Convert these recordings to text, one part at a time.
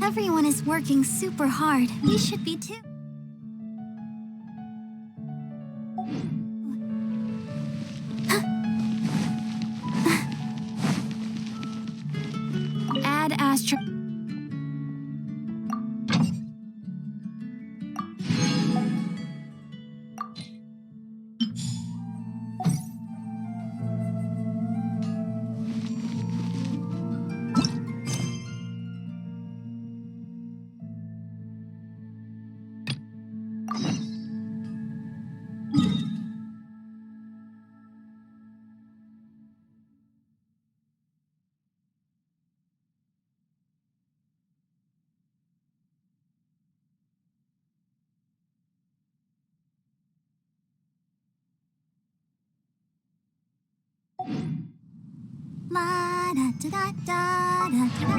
Everyone is working super hard. We should be too. Add astro. La da da da da da da.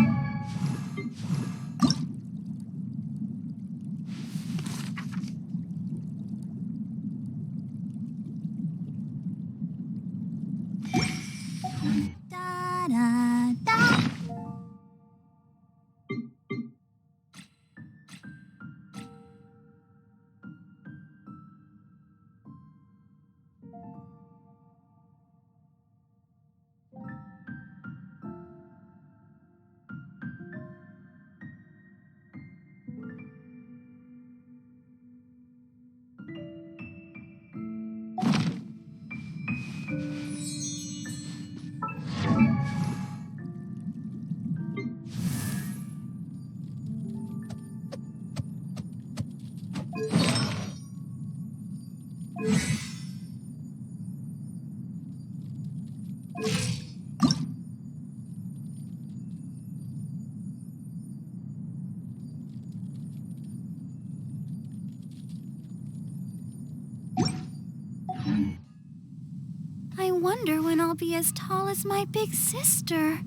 Da da da. I wonder when I'll be as tall as my big sister.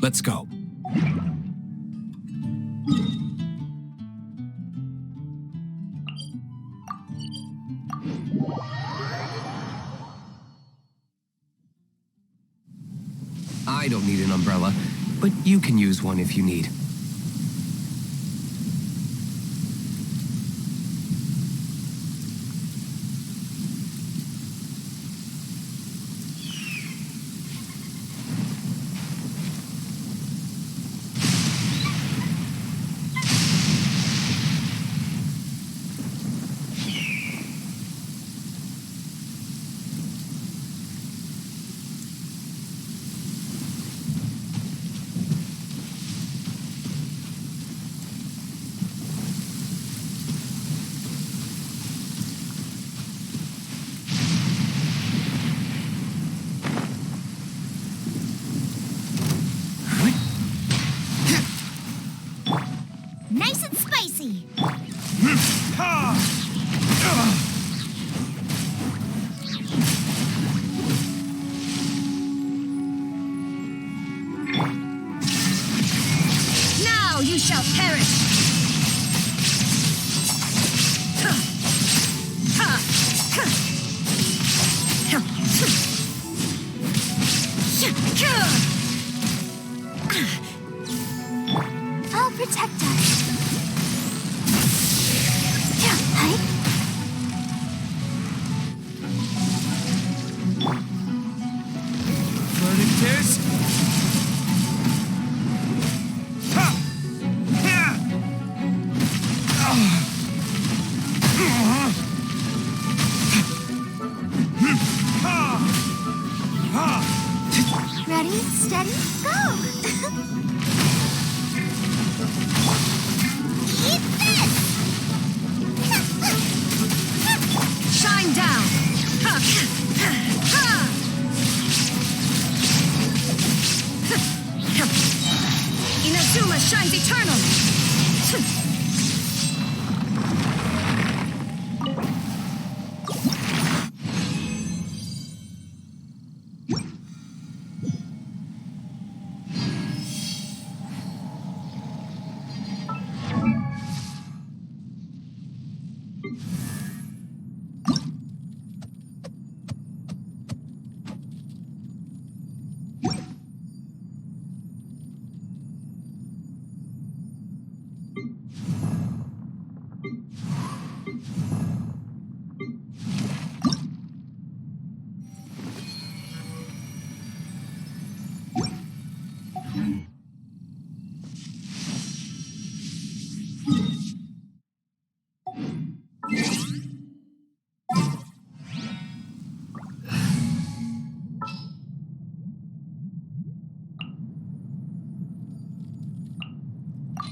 Let's go. I don't need an umbrella, but you can use one if you need. Nice and spicy. Now you shall perish. I'll protect us. Hi. Verdict is... Ready, steady, go! Eat this! Shine down.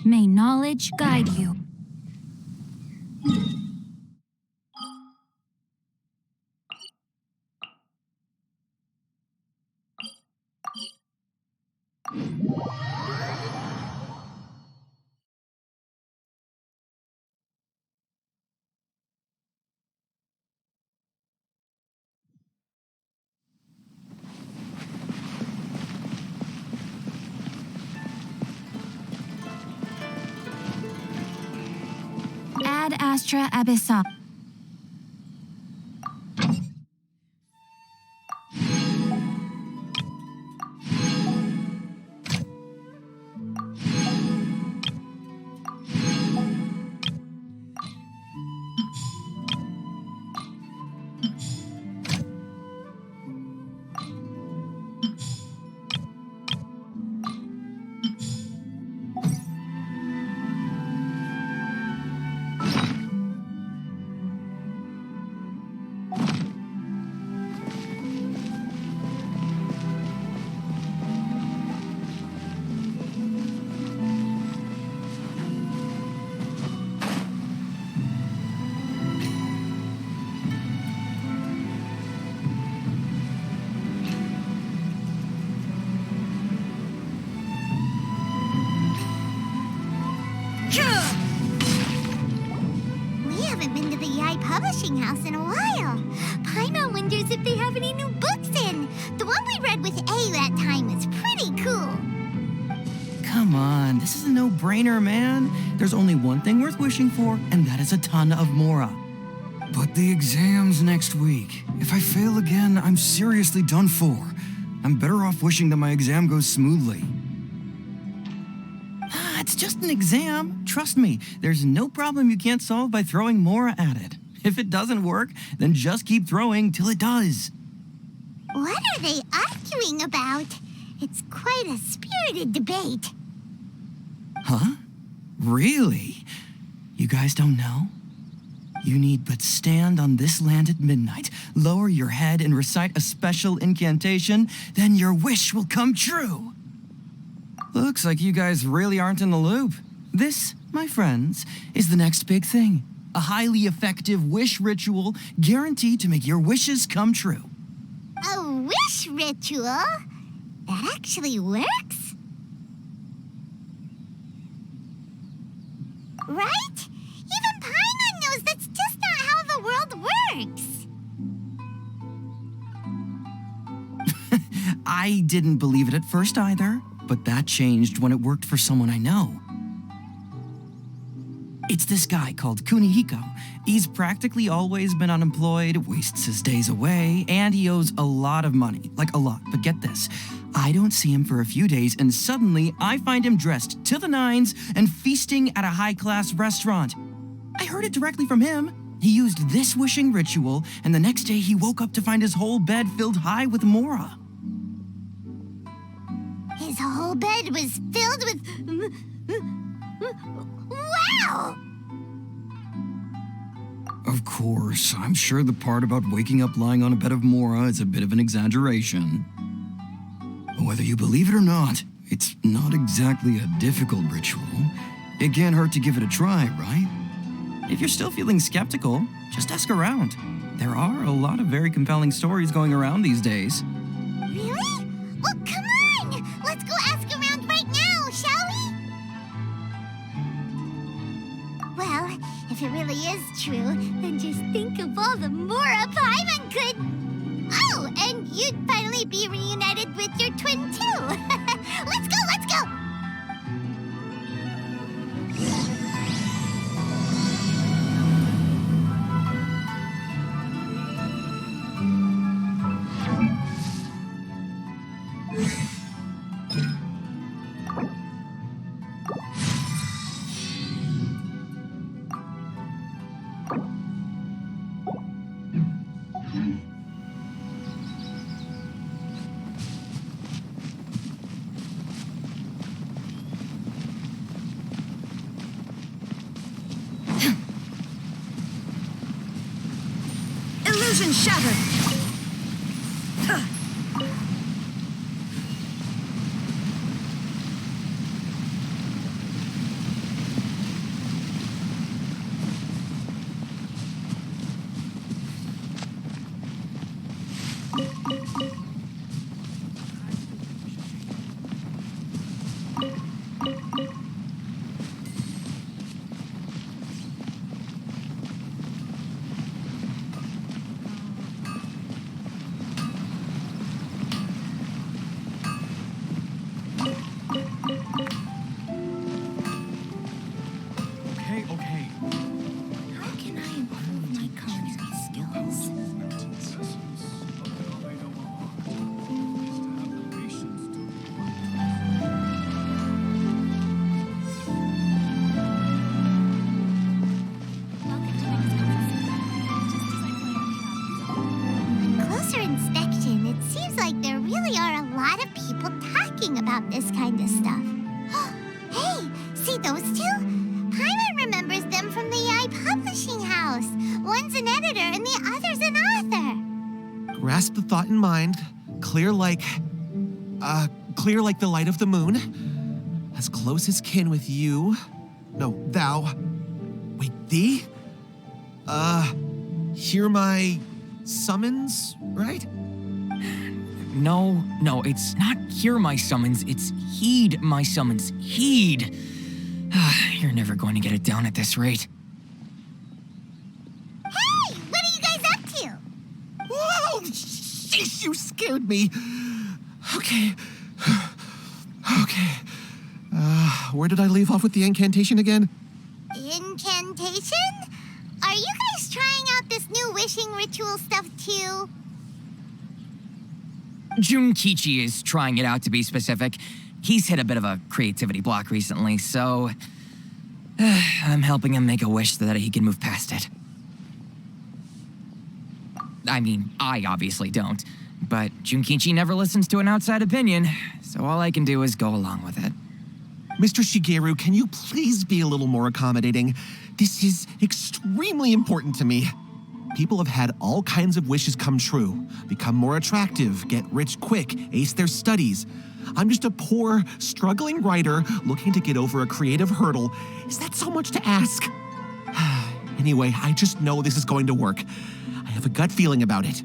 May knowledge guide you. Ad Astra Abyssa. We haven't been to the Yai Publishing House in a while. Paimon wonders if they have any new books in. The one we read with A that time was pretty cool. Come on, this is a no-brainer, man. There's only one thing worth wishing for, and that is a ton of Mora. But the exam's next week. If I fail again, I'm seriously done for. I'm better off wishing that my exam goes smoothly. It's just an exam. Trust me, there's no problem you can't solve by throwing Mora at it. If it doesn't work, then just keep throwing till it does. What are they arguing about? It's quite a spirited debate. Huh? Really? You guys don't know? You need but stand on this land at midnight, lower your head and recite a special incantation, then your wish will come true. Looks like you guys really aren't in the loop. This, my friends, is the next big thing. A highly effective wish ritual guaranteed to make your wishes come true. A wish ritual? That actually works? Right? Even Paimon knows that's just not how the world works. I didn't believe it at first either, but that changed when it worked for someone I know. It's this guy called Kunihiko. He's practically always been unemployed, wastes his days away, and he owes a lot of money. Like a lot. But get this, I don't see him for a few days, and suddenly I find him dressed to the nines and feasting at a high-class restaurant. I heard it directly from him. He used this wishing ritual, and the next day he woke up to find his whole bed filled high with Mora. His whole bed was filled with... Wow! Of course, I'm sure the part about waking up lying on a bed of Mora is a bit of an exaggeration. Whether you believe it or not, it's not exactly a difficult ritual. It can't hurt to give it a try, right? If you're still feeling skeptical, just ask around. There are a lot of very compelling stories going around these days. Really? Well, come on! Let's go ask around right now, shall we? Well, if it really is true, then just think of all the Mora Paimon could... Oh, and you'd finally be reunited with your twin, too! Let's go, let's go! Illusion shattered. thinking about this kind of stuff. Hey, see those two? Paimon remembers them from the AI publishing house. One's an editor and the other's an author. Grasp the thought in mind. Clear like the light of the moon. As close as kin with you. No, thou. Wait, thee? Hear my summons, right? No, it's not hear my summons, it's heed my summons. Heed. You're never going to get it down at this rate. Hey, what are you guys up to? Whoa! Sheesh, you scared me. Okay. Where did I leave off with the incantation again? Incantation? Are you guys trying out this new wishing ritual stuff too? Junkichi is trying it out, to be specific. He's hit a bit of a creativity block recently, so I'm helping him make a wish so that he can move past it. I mean, I obviously don't, but Junkichi never listens to an outside opinion, so all I can do is go along with it. Mr. Shigeru, can you please be a little more accommodating? This is extremely important to me. People have had all kinds of wishes come true, become more attractive, get rich quick, ace their studies. I'm just a poor, struggling writer looking to get over a creative hurdle. Is that so much to ask? Anyway, I just know this is going to work. I have a gut feeling about it.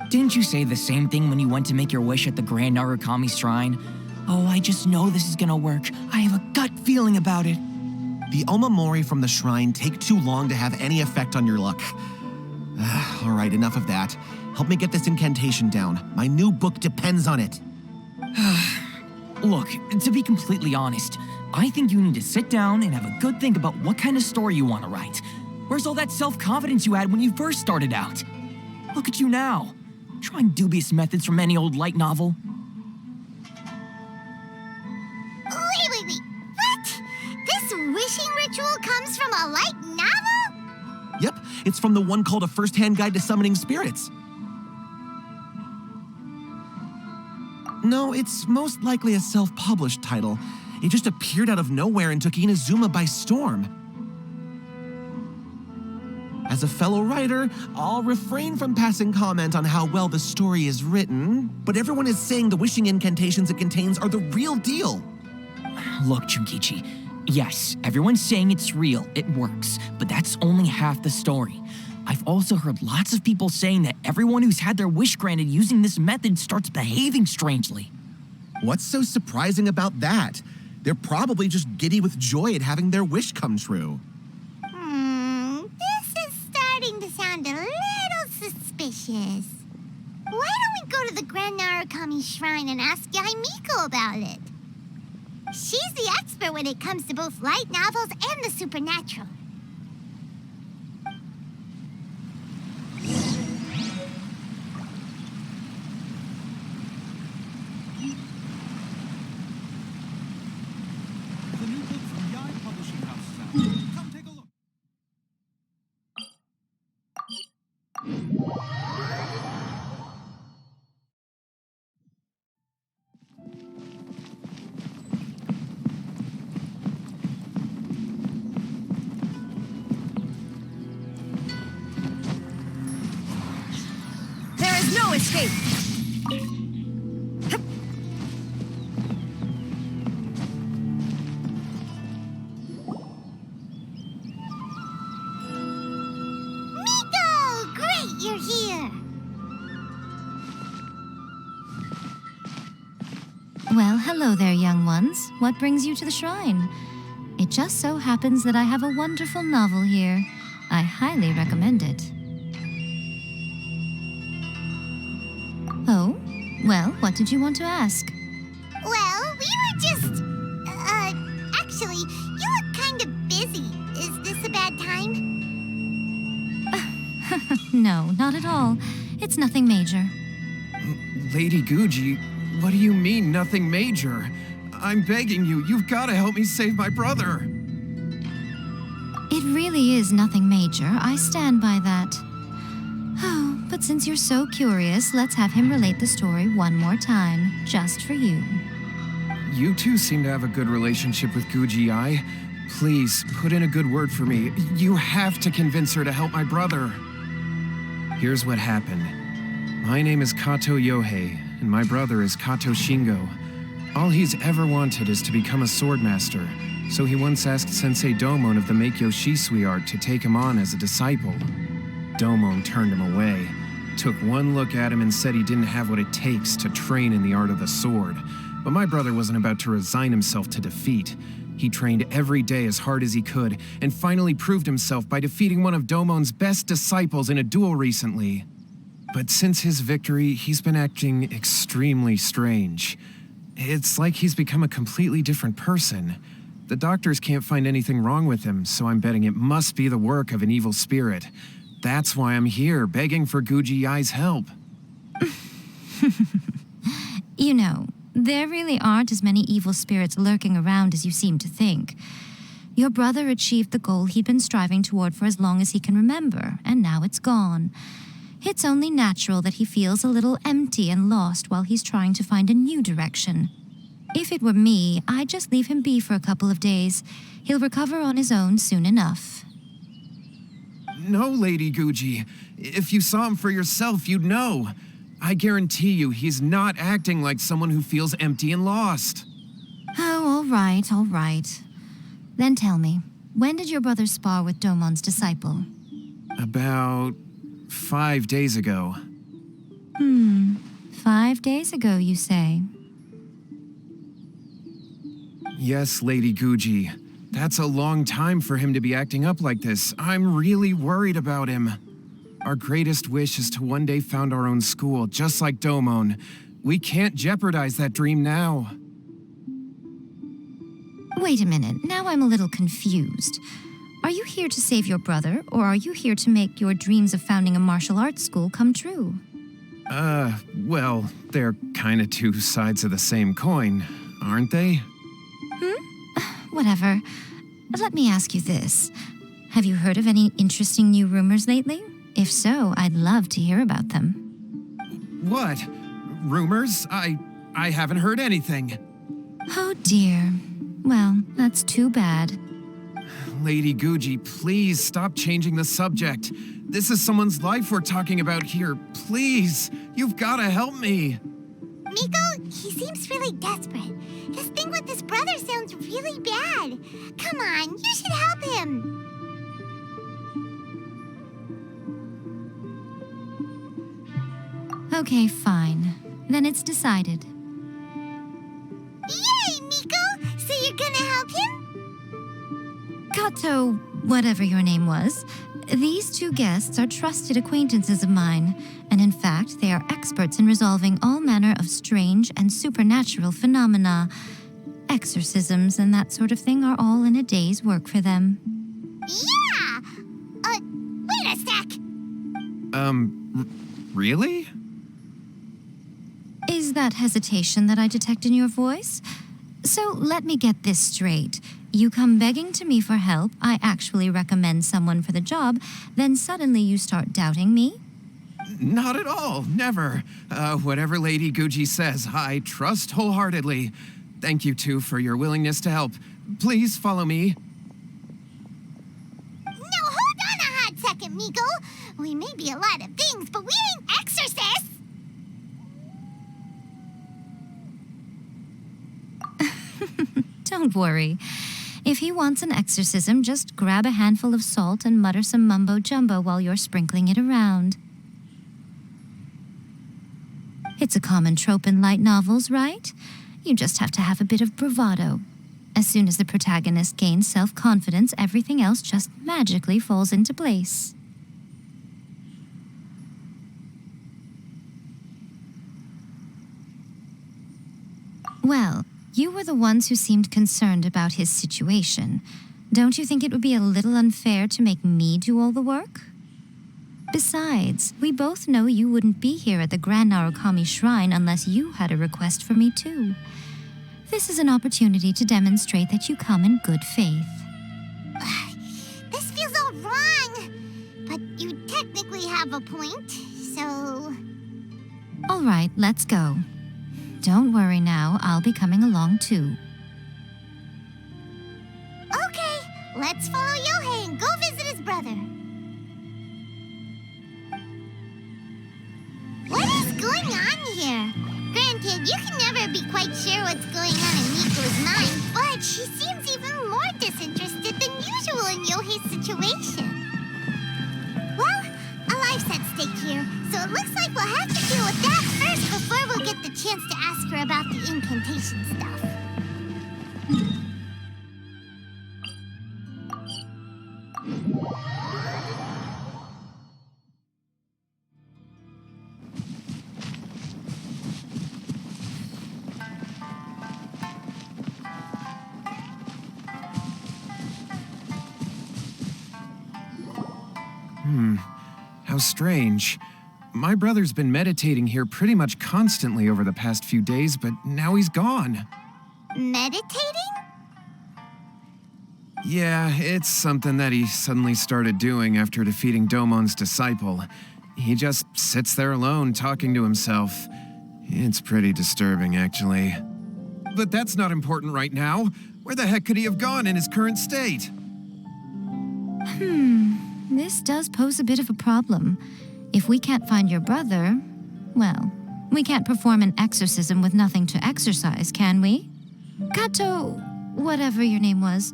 Didn't you say the same thing when you went to make your wish at the Grand Narukami Shrine? Oh, I just know this is gonna work. I have a gut feeling about it. The Omamori from the shrine take too long to have any effect on your luck. All right, enough of that. Help me get this incantation down. My new book depends on it. Look, to be completely honest, I think you need to sit down and have a good think about what kind of story you want to write. Where's all that self-confidence you had when you first started out? Look at you now, trying dubious methods from any old light novel. Wait. What? This wishing ritual comes from a light novel? Yep, it's from the one called A First-Hand Guide to Summoning Spirits. No, it's most likely a self-published title. It just appeared out of nowhere and took Inazuma by storm. As a fellow writer, I'll refrain from passing comment on how well the story is written, but everyone is saying the wishing incantations it contains are the real deal. Look, Junkichi, yes, everyone's saying it's real, it works, but that's only half the story. I've also heard lots of people saying that everyone who's had their wish granted using this method starts behaving strangely. What's so surprising about that? They're probably just giddy with joy at having their wish come true. This is starting to sound a little suspicious. Why don't we go to the Grand Narukami Shrine and ask Yaimiko about it? She's the expert when it comes to both light novels and the supernatural. The new book from Yai Publishing House is out. Come take a look. There is no escape. Miko! Great, you're here! Well, hello there, young ones. What brings you to the shrine? It just so happens that I have a wonderful novel here. I highly recommend it. Oh? Well, what did you want to ask? Well, we were just... actually, you look kind of busy. Is this a bad time? No, not at all. It's nothing major. Lady Guji, what do you mean, nothing major? I'm begging you, you've got to help me save my brother. It really is nothing major. I stand by that. Oh, but since you're so curious, let's have him relate the story one more time, just for you. You two seem to have a good relationship with Guji Ai. Please, put in a good word for me. You have to convince her to help my brother. Here's what happened. My name is Kato Yohei, and my brother is Kato Shingo. All he's ever wanted is to become a swordmaster, so he once asked Sensei Domon of the Meikyo Shisui art to take him on as a disciple. Domon turned him away, took one look at him and said he didn't have what it takes to train in the art of the sword. But my brother wasn't about to resign himself to defeat. He trained every day as hard as he could, and finally proved himself by defeating one of Domon's best disciples in a duel recently. But since his victory, he's been acting extremely strange. It's like he's become a completely different person. The doctors can't find anything wrong with him, so I'm betting it must be the work of an evil spirit. That's why I'm here, begging for Guji Ai's help. You know, there really aren't as many evil spirits lurking around as you seem to think. Your brother achieved the goal he'd been striving toward for as long as he can remember, and now it's gone. It's only natural that he feels a little empty and lost while he's trying to find a new direction. If it were me, I'd just leave him be for a couple of days. He'll recover on his own soon enough. No, Lady Guji. If you saw him for yourself, you'd know. I guarantee you he's not acting like someone who feels empty and lost. Oh, all right. Then tell me, when did your brother spar with Domon's disciple? About 5 days ago. 5 days ago, you say? Yes, Lady Guji. That's a long time for him to be acting up like this. I'm really worried about him. Our greatest wish is to one day found our own school, just like Domon. We can't jeopardize that dream now. Wait a minute, now I'm a little confused. Are you here to save your brother, or are you here to make your dreams of founding a martial arts school come true? Well, they're kinda two sides of the same coin, aren't they? Whatever. Let me ask you this. Have you heard of any interesting new rumors lately? If so, I'd love to hear about them. What? Rumors? I haven't heard anything. Oh dear. Well, that's too bad. Lady Guji, please stop changing the subject. This is someone's life we're talking about here. Please, you've gotta help me. Miko, he seems really desperate. His thing with his brother sounds really bad. Come on, you should help him. Okay, fine. Then it's decided. Yay, Miko! So you're gonna help him? Kato, whatever your name was, these two guests are trusted acquaintances of mine, and in fact, they are experts in resolving all manner of strange and supernatural phenomena. Exorcisms and that sort of thing are all in a day's work for them. Yeah! Wait a sec! Really? Is that hesitation that I detect in your voice? So let me get this straight. You come begging to me for help, I actually recommend someone for the job, then suddenly you start doubting me? Not at all. Never. Whatever Lady Guji says, I trust wholeheartedly. Thank you two for your willingness to help. Please follow me. No, hold on a hot second, Miko. We may be a lot of things, but we ain't exorcists. Don't worry. If he wants an exorcism, just grab a handful of salt and mutter some mumbo-jumbo while you're sprinkling it around. It's a common trope in light novels, right? You just have to have a bit of bravado. As soon as the protagonist gains self-confidence, everything else just magically falls into place. Well, you were the ones who seemed concerned about his situation. Don't you think it would be a little unfair to make me do all the work? Besides, we both know you wouldn't be here at the Grand Narukami Shrine unless you had a request for me too. This is an opportunity to demonstrate that you come in good faith. This feels all wrong. But you technically have a point, so... All right, let's go. Don't worry now, I'll be coming along too. Okay, let's follow Yohei and go visit his brother. What is going on here? Granted, you can never be quite sure what's going on in Miko's mind, but she seems even more disinterested than usual in Yohei's situation. Well, a life's at stake here, so it looks like we'll have to deal with that first before we'll get the chance to ask her about the incantation stuff. How strange. My brother's been meditating here pretty much constantly over the past few days, but now he's gone. Meditating? Yeah, it's something that he suddenly started doing after defeating Domon's disciple. He just sits there alone, talking to himself. It's pretty disturbing, actually. But that's not important right now. Where the heck could he have gone in his current state? This does pose a bit of a problem. If we can't find your brother, well, we can't perform an exorcism with nothing to exorcise, can we? Kato, whatever your name was,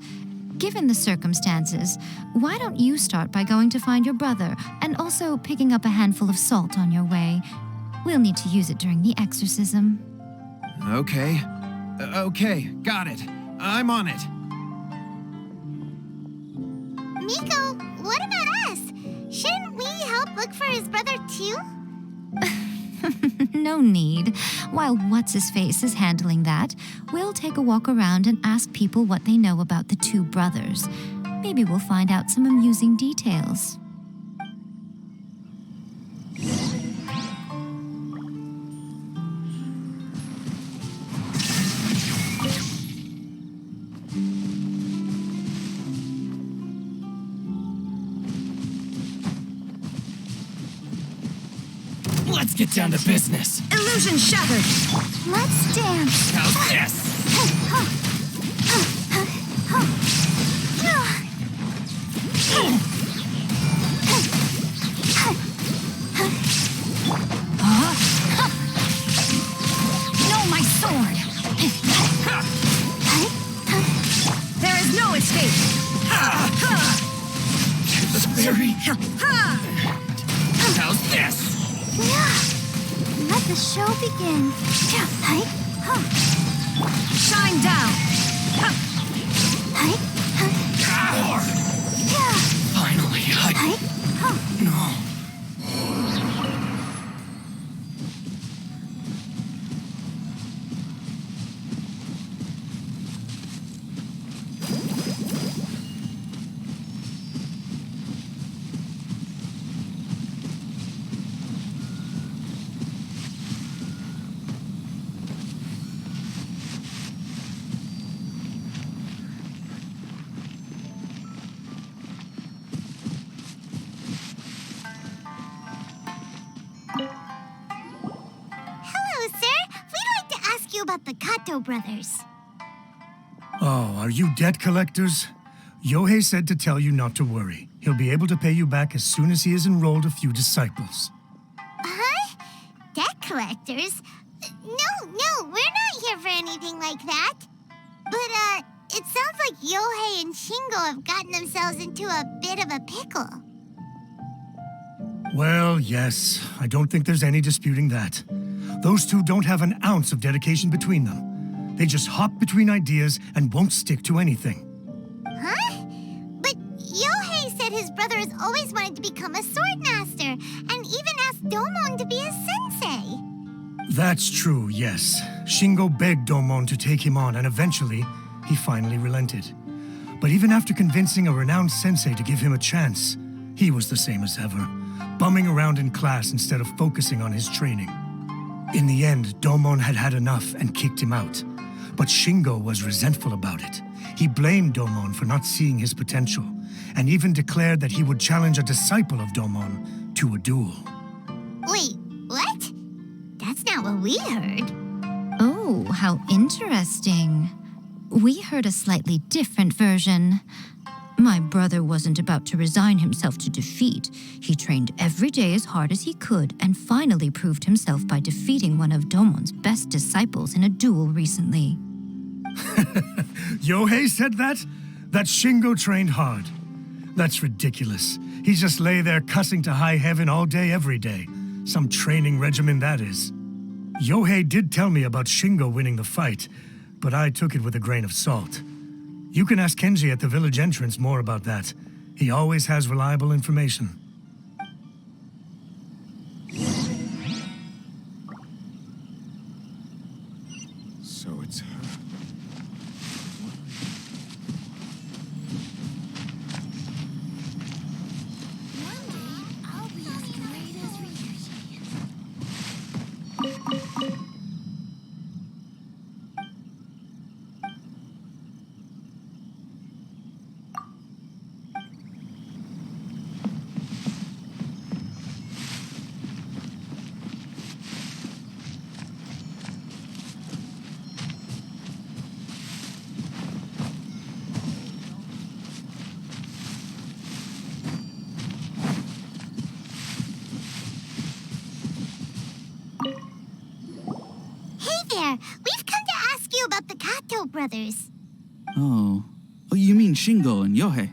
given the circumstances, why don't you start by going to find your brother and also picking up a handful of salt on your way? We'll need to use it during the exorcism. Okay. Okay, got it. I'm on it. Miko, what about us? Shouldn't we help look for his brother too? No need. While What's-His-Face is handling that, we'll take a walk around and ask people what they know about the two brothers. Maybe we'll find out some amusing details. Let's get down to business. Illusion shattered. Let's dance. How's this? No, my sword. There is no escape. Very. How's this? Let the show begin. Shine down. Finally, No. About the Kato brothers. Oh, are you debt collectors? Yohei said to tell you not to worry. He'll be able to pay you back as soon as he has enrolled a few disciples. Huh? Debt collectors? No, we're not here for anything like that. But, it sounds like Yohei and Shingo have gotten themselves into a bit of a pickle. Well, yes. I don't think there's any disputing that. Those two don't have an ounce of dedication between them. They just hop between ideas and won't stick to anything. Huh? But Yohei said his brother has always wanted to become a sword master, and even asked Domon to be his sensei. That's true, yes. Shingo begged Domon to take him on, and eventually, he finally relented. But even after convincing a renowned sensei to give him a chance, he was the same as ever, bumming around in class instead of focusing on his training. In the end, Domon had had enough and kicked him out. But Shingo was resentful about it. He blamed Domon for not seeing his potential, and even declared that he would challenge a disciple of Domon to a duel. Wait, what? That's not what we heard. Oh, how interesting. We heard a slightly different version. My brother wasn't about to resign himself to defeat. He trained every day as hard as he could and finally proved himself by defeating one of Domon's best disciples in a duel recently. Yohei said that? That Shingo trained hard. That's ridiculous. He just lay there cussing to high heaven all day, every day. Some training regimen, that is. Yohei did tell me about Shingo winning the fight, but I took it with a grain of salt. You can ask Kenji at the village entrance more about that. He always has reliable information. So it's her. One day, I'll be as great as Ryuji. We've come to ask you about the Kato brothers. Oh, you mean Shingo and Yohei?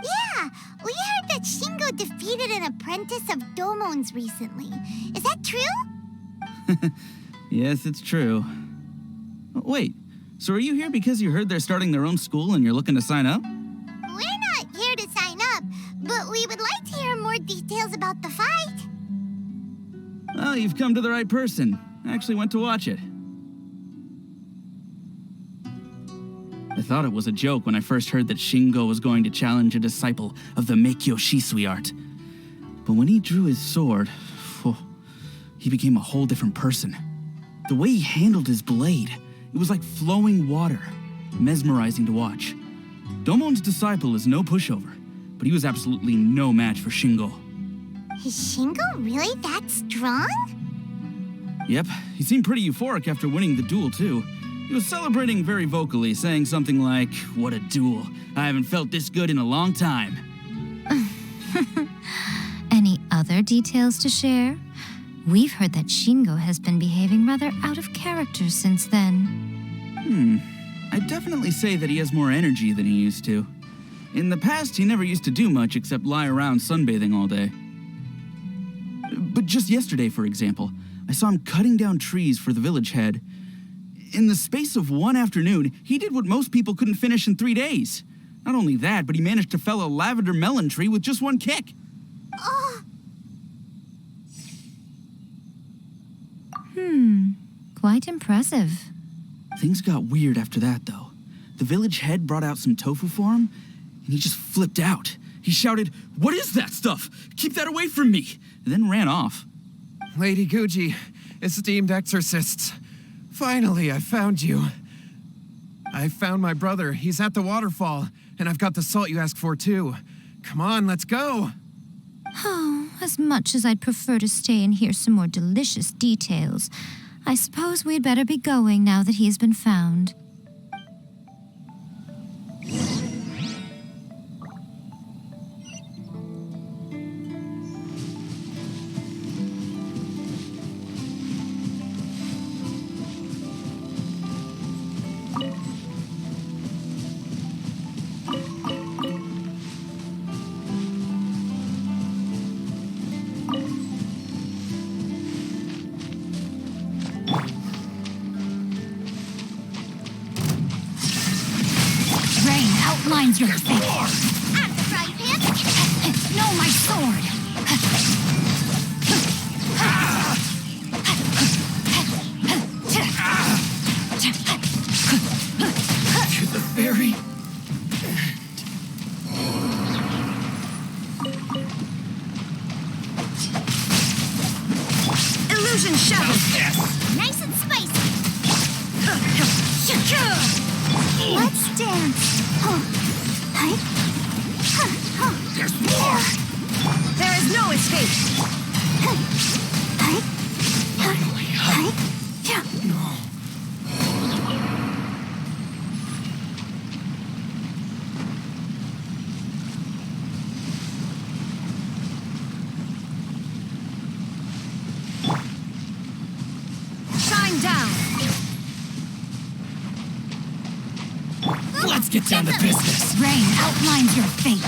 Yeah, we heard that Shingo defeated an apprentice of Domon's recently. Is that true? Yes, it's true. Wait, so are you here because you heard they're starting their own school and you're looking to sign up? We're not here to sign up, but we would like to hear more details about the fight. Well, you've come to the right person. I actually went to watch it. I thought it was a joke when I first heard that Shingo was going to challenge a disciple of the Meikyo Shisui art. But when he drew his sword, he became a whole different person. The way he handled his blade, it was like flowing water, mesmerizing to watch. Domon's disciple is no pushover, but he was absolutely no match for Shingo. Is Shingo really that strong? Yep, he seemed pretty euphoric after winning the duel, too. He was celebrating very vocally, saying something like, "What a duel. I haven't felt this good in a long time." Any other details to share? We've heard that Shingo has been behaving rather out of character since then. I'd definitely say that he has more energy than he used to. In the past, he never used to do much except lie around sunbathing all day. But just yesterday, for example, I saw him cutting down trees for the village head. In the space of one afternoon, he did what most people couldn't finish in 3 days. Not only that, but he managed to fell a lavender melon tree with just one kick. Quite impressive. Things got weird after that, though. The village head brought out some tofu for him, and he just flipped out. He shouted, "What is that stuff? Keep that away from me!" and then ran off. Lady Guji, esteemed exorcists. Finally, I found you. I found my brother. He's at the waterfall, and I've got the salt you asked for, too. Come on, let's go. Oh, as much as I'd prefer to stay and hear some more delicious details, I suppose we'd better be going now that he's been found. Outlines your fate. I'm the frying pan. No, my sword. To the very Illusion shattered. Nice and spicy. Let's dance. There's more! There is no escape. Finally, huh? No. Shine down! Let's get down to business. Rain outlines your fate.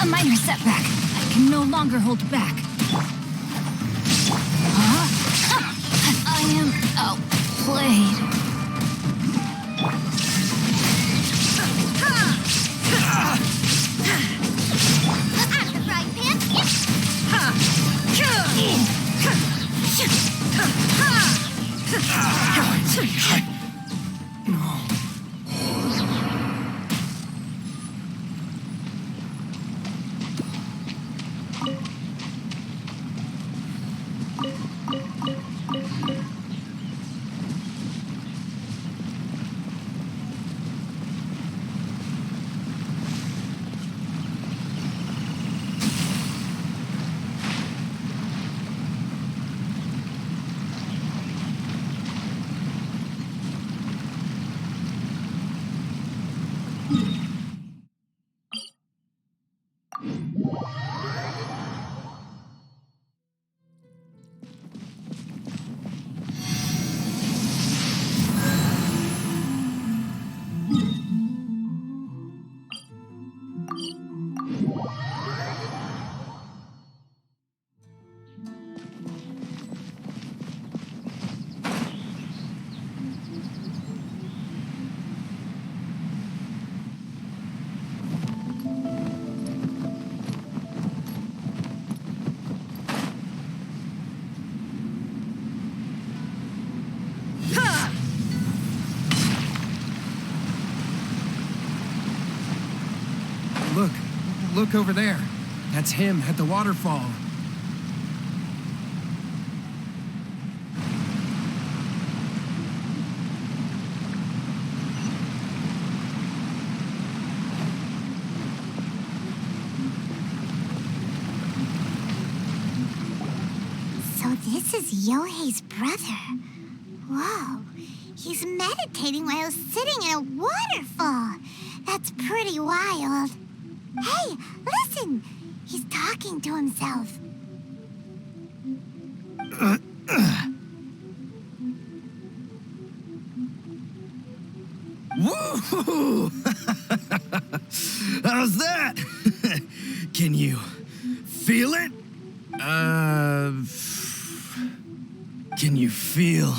A minor setback. I can no longer hold back. I am outplayed. At the frying pan. Look over there. That's him at the waterfall. So this is Yohei's brother. Whoa. He's meditating while sitting in a waterfall. That's pretty wild. Hey, listen! He's talking to himself. Woo! How's that? Can you feel it? Can you feel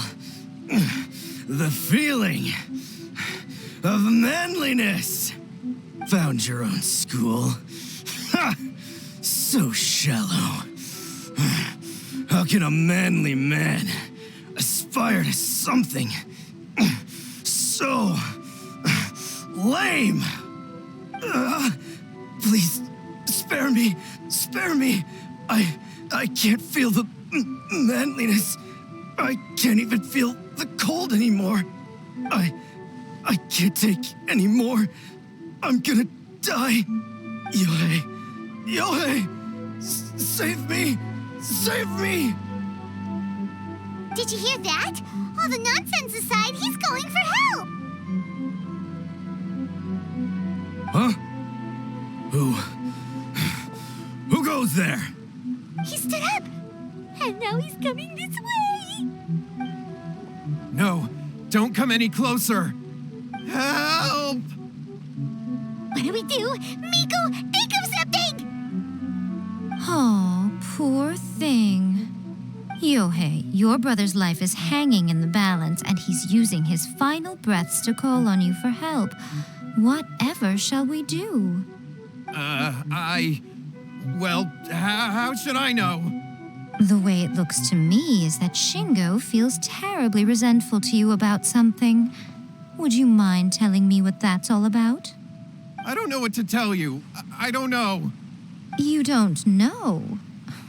the feeling of manliness? Found your own school. Ha! So shallow. How can a manly man aspire to something so lame? Please, spare me. Spare me. I can't feel the manliness. I can't even feel the cold anymore. I can't take any more. I'm gonna die. Yohei, save me! Save me! Did you hear that? All the nonsense aside, he's going for help! Huh? Who goes there? He stood up, and now he's coming this way! No, don't come any closer. Help! What do we do? Miko, think of something! Oh, poor thing. Yohei, your brother's life is hanging in the balance, and he's using his final breaths to call on you for help. Whatever shall we do? Well, how should I know? The way it looks to me is that Shingo feels terribly resentful to you about something. Would you mind telling me what that's all about? I don't know what to tell you. I don't know. You don't know?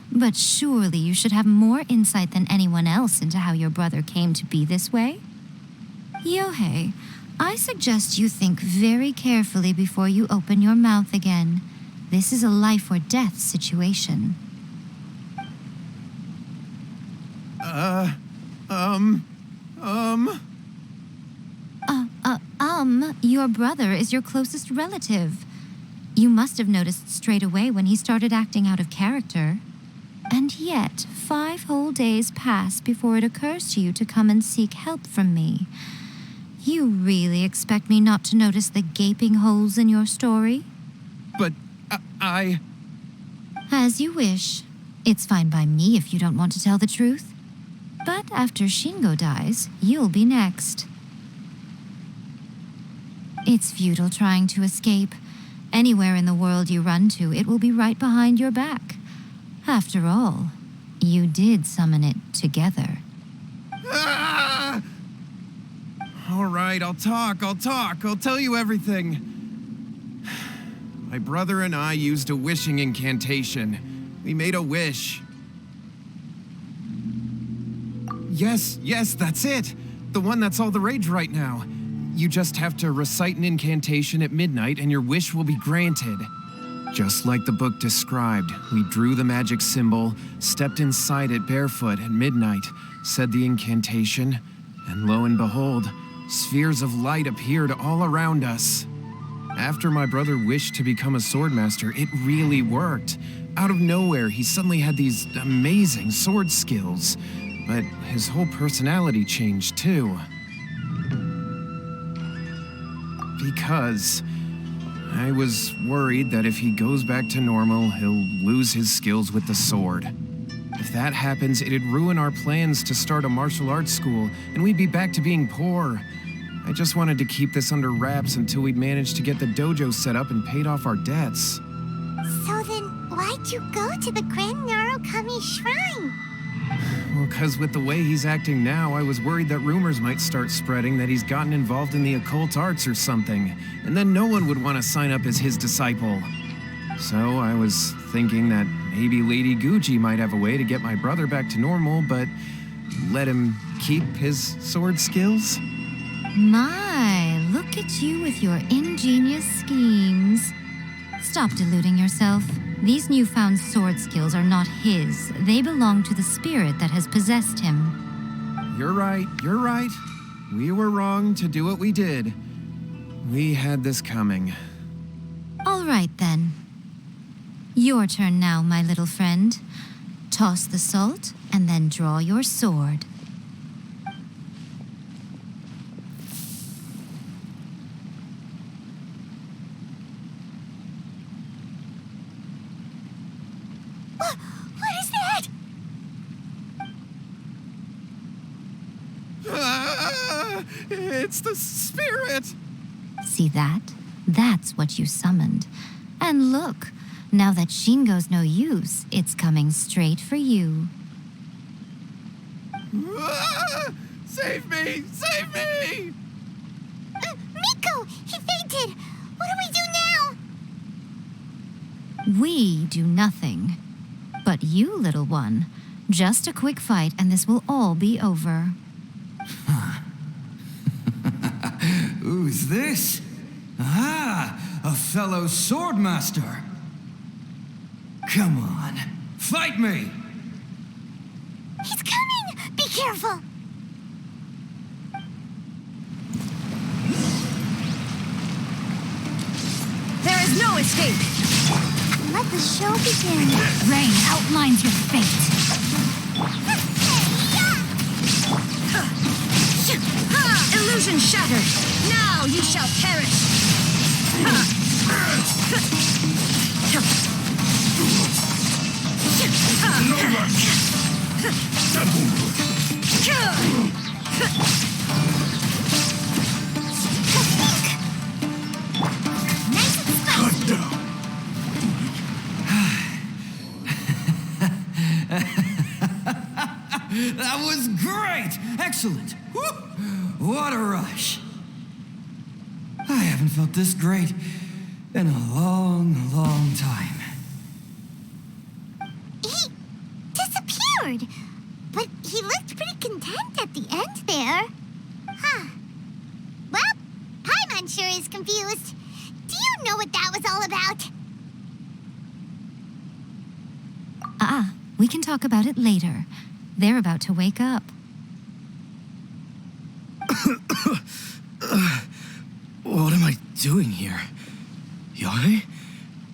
But surely you should have more insight than anyone else into how your brother came to be this way. Yohei, I suggest you think very carefully before you open your mouth again. This is a life or death situation. Your brother is your closest relative. You must have noticed straight away when he started acting out of character. And yet, 5 whole days pass before it occurs to you to come and seek help from me. You really expect me not to notice the gaping holes in your story? But I... As you wish. It's fine by me if you don't want to tell the truth. But after Shingo dies, you'll be next. It's futile trying to escape. Anywhere in the world you run to, it will be right behind your back. After all, you did summon it together. Ah! All right, I'll talk. I'll tell you everything. My brother and I used a wishing incantation. We made a wish. Yes, that's it. The one that's all the rage right now. You just have to recite an incantation at midnight and your wish will be granted. Just like the book described, we drew the magic symbol, stepped inside it barefoot at midnight, said the incantation, and lo and behold, spheres of light appeared all around us. After my brother wished to become a swordmaster, it really worked. Out of nowhere, he suddenly had these amazing sword skills, but his whole personality changed too. Because I was worried that if he goes back to normal, he'll lose his skills with the sword. If that happens, it'd ruin our plans to start a martial arts school, and we'd be back to being poor. I just wanted to keep this under wraps until we'd managed to get the dojo set up and paid off our debts. So then, why'd you go to the Grand Narukami Shrine? Well, because with the way he's acting now, I was worried that rumors might start spreading that he's gotten involved in the occult arts or something, and then no one would want to sign up as his disciple. So I was thinking that maybe Lady Guji might have a way to get my brother back to normal, but let him keep his sword skills? My, look at you with your ingenious schemes. Stop deluding yourself. These newfound sword skills are not his. They belong to the spirit that has possessed him. You're right. We were wrong to do what we did. We had this coming. All right, then. Your turn now, my little friend. Toss the salt, and then draw your sword. What is that? It's the spirit! See that? That's what you summoned. And look, now that Shingo's no use, it's coming straight for you. Save me! Save me! Miko! He fainted! What do we do now? We do nothing. But you, little one, just a quick fight and this will all be over. Who's this? Ah, a fellow swordmaster. Come on, fight me! He's coming! Be careful! There is no escape! Let the show begin. Rain outlines your fate. Illusion shattered! Now you shall perish! That was great! Excellent! Woo! What a rush! I haven't felt this great in a long, long time. He disappeared! But he looked pretty content at the end there. Huh. Well, Paimon sure is confused. Do you know what that was all about? We can talk about it later. They're about to wake up. What am I doing here? Yare?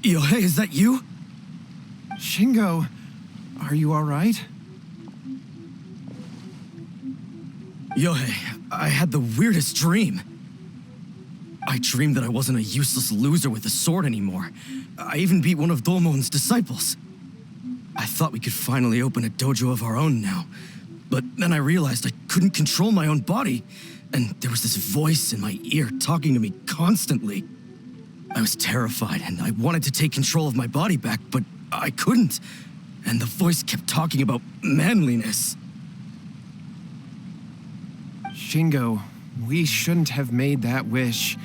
Yohei, is that you? Shingo, are you alright? Yohei, I had the weirdest dream. I dreamed that I wasn't a useless loser with a sword anymore. I even beat one of Domon's disciples. I thought we could finally open a dojo of our own now. But then I realized I couldn't control my own body, and there was this voice in my ear talking to me constantly. I was terrified, and I wanted to take control of my body back, but I couldn't. And the voice kept talking about manliness. Shingo, we shouldn't have made that wish.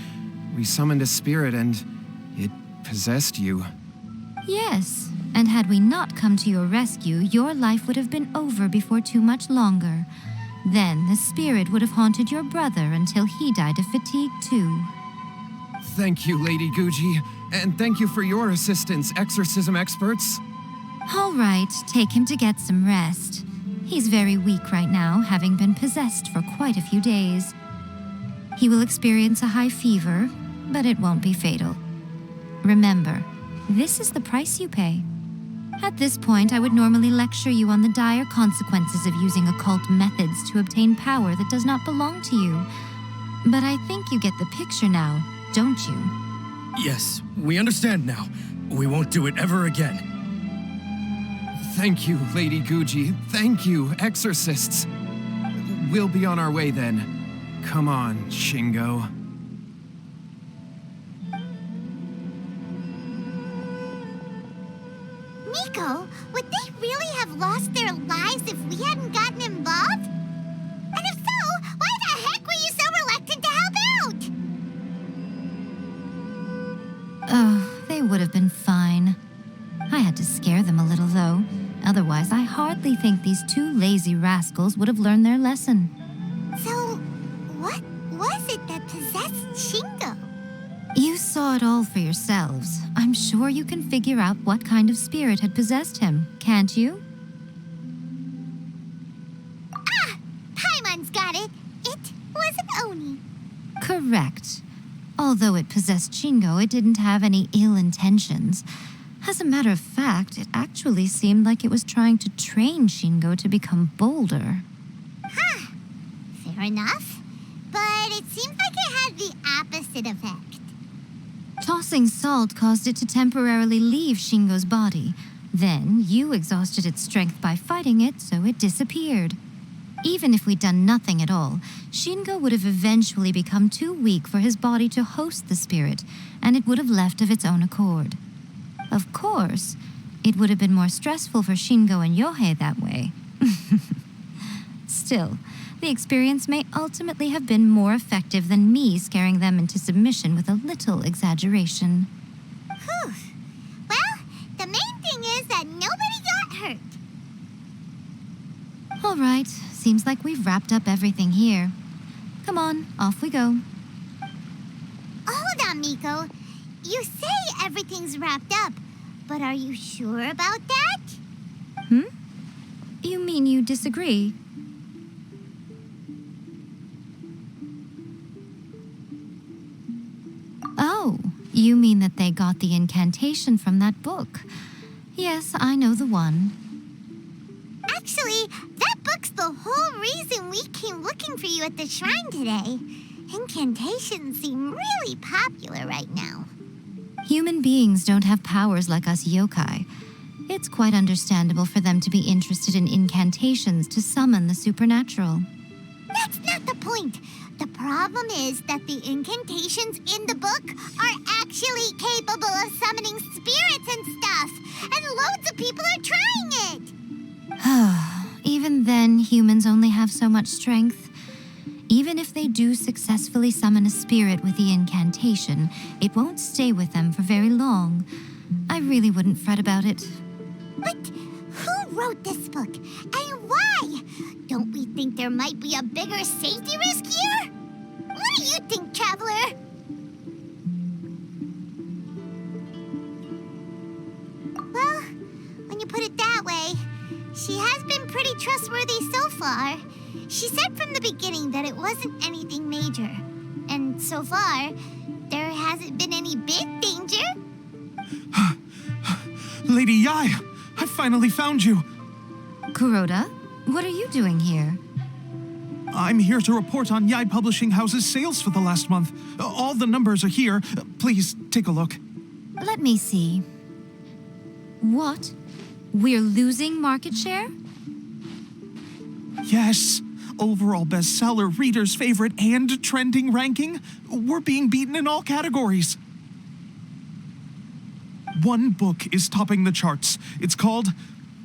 We summoned a spirit and it possessed you. Yes, and had we not come to your rescue, your life would have been over before too much longer. Then the spirit would have haunted your brother until he died of fatigue too. Thank you, Lady Guji, and thank you for your assistance, exorcism experts. All right, take him to get some rest. He's very weak right now, having been possessed for quite a few days. He will experience a high fever, but it won't be fatal. Remember, this is the price you pay. At this point, I would normally lecture you on the dire consequences of using occult methods to obtain power that does not belong to you. But I think you get the picture now, don't you? Yes, we understand now. We won't do it ever again. Thank you, Lady Guji. Thank you, exorcists. We'll be on our way then. Come on, Shingo. Miko, would they really have lost their lives if we hadn't gotten involved? And if so, why the heck were you so reluctant to help out? Oh, they would have been fine. I had to scare them a little, though. Otherwise, I hardly think these two lazy rascals would have learned their lesson. So, what was it that possessed Shingo? You saw it all for yourselves. I'm sure you can figure out what kind of spirit had possessed him, can't you? Ah! Paimon's got it. It was an Oni. Correct. Although it possessed Shingo, it didn't have any ill intentions. As a matter of fact, it actually seemed like it was trying to train Shingo to become bolder. Huh. Fair enough. But it seems like it had the opposite effect. Tossing salt caused it to temporarily leave Shingo's body. Then, you exhausted its strength by fighting it, so it disappeared. Even if we'd done nothing at all, Shingo would have eventually become too weak for his body to host the spirit, and it would have left of its own accord. Of course, it would have been more stressful for Shingo and Yohei that way. Still, the experience may ultimately have been more effective than me scaring them into submission with a little exaggeration. Whew. Well, the main thing is that nobody got hurt. All right, seems like we've wrapped up everything here. Come on, off we go. Hold on, Miko. You say everything's wrapped up, but are you sure about that? You mean you disagree? Oh, you mean that they got the incantation from that book. Yes, I know the one. Actually, that book's the whole reason we came looking for you at the shrine today. Incantations seem really popular right now. Human beings don't have powers like us yokai. It's quite understandable for them to be interested in incantations to summon the supernatural. That's not the point. The problem is that the incantations in the book are actually capable of summoning spirits and stuff, and loads of people are trying it. Even then, humans only have so much strength. Even if they do successfully summon a spirit with the incantation, it won't stay with them for very long. I really wouldn't fret about it. But who wrote this book, and why? Don't we think there might be a bigger safety risk here? What do you think, Traveler? Well, when you put it that way, she has been pretty trustworthy so far. She said from the beginning that it wasn't anything major. And so far, there hasn't been any big danger. Yai, I finally found you. Kuroda, what are you doing here? I'm here to report on Yai Publishing House's sales for the last month. All the numbers are here. Please take a look. Let me see. What? We're losing market share? Yes. Overall bestseller, readers' favorite, and trending ranking. We're being beaten in all categories. One book is topping the charts. It's called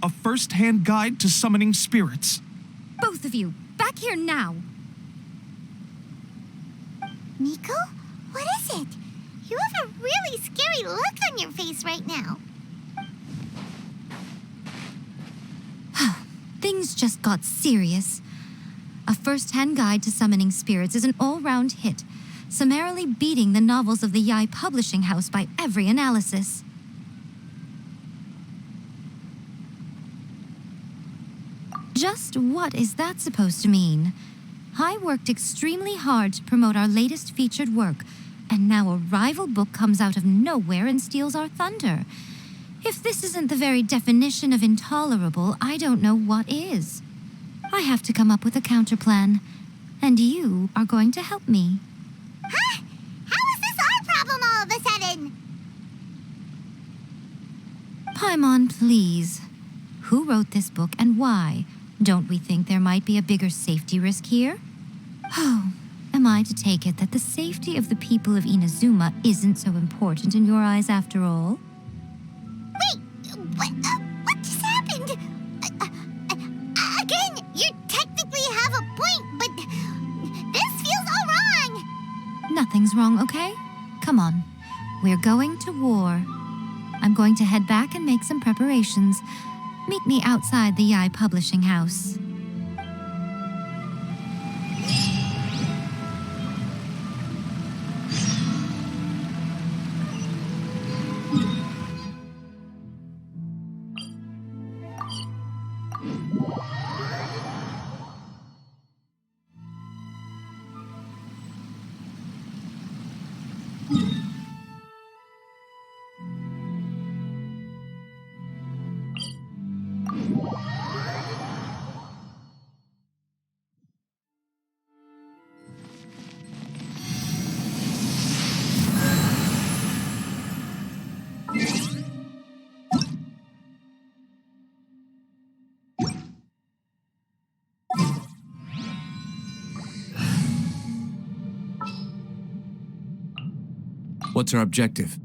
A First-Hand Guide to Summoning Spirits. Both of you, back here now. Nico? What is it? You have a really scary look on your face right now. Things just got serious. A First-Hand Guide to Summoning Spirits is an all-round hit, summarily beating the novels of the Yai Publishing House by every analysis. Just what is that supposed to mean? I worked extremely hard to promote our latest featured work, and now a rival book comes out of nowhere and steals our thunder. If this isn't the very definition of intolerable, I don't know what is. I have to come up with a counterplan, and you are going to help me. Huh? How is this our problem all of a sudden? Paimon, please. Who wrote this book and why? Don't we think there might be a bigger safety risk here? Oh, am I to take it that the safety of the people of Inazuma isn't so important in your eyes after all? Wait, what just happened? Again, you technically have a point, but this feels all wrong. Nothing's wrong, okay? Come on. We're going to war. I'm going to head back and make some preparations. Meet me outside the Yai Publishing House. What's our objective?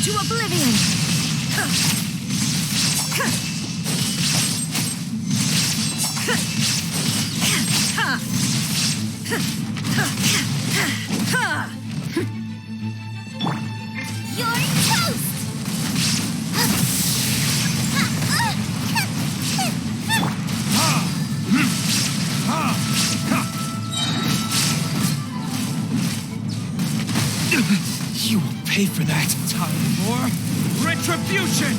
To oblivion! You're toast! You will pay for that. Time for retribution!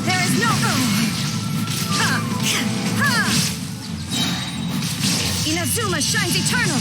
There is no... Inazuma shines eternal!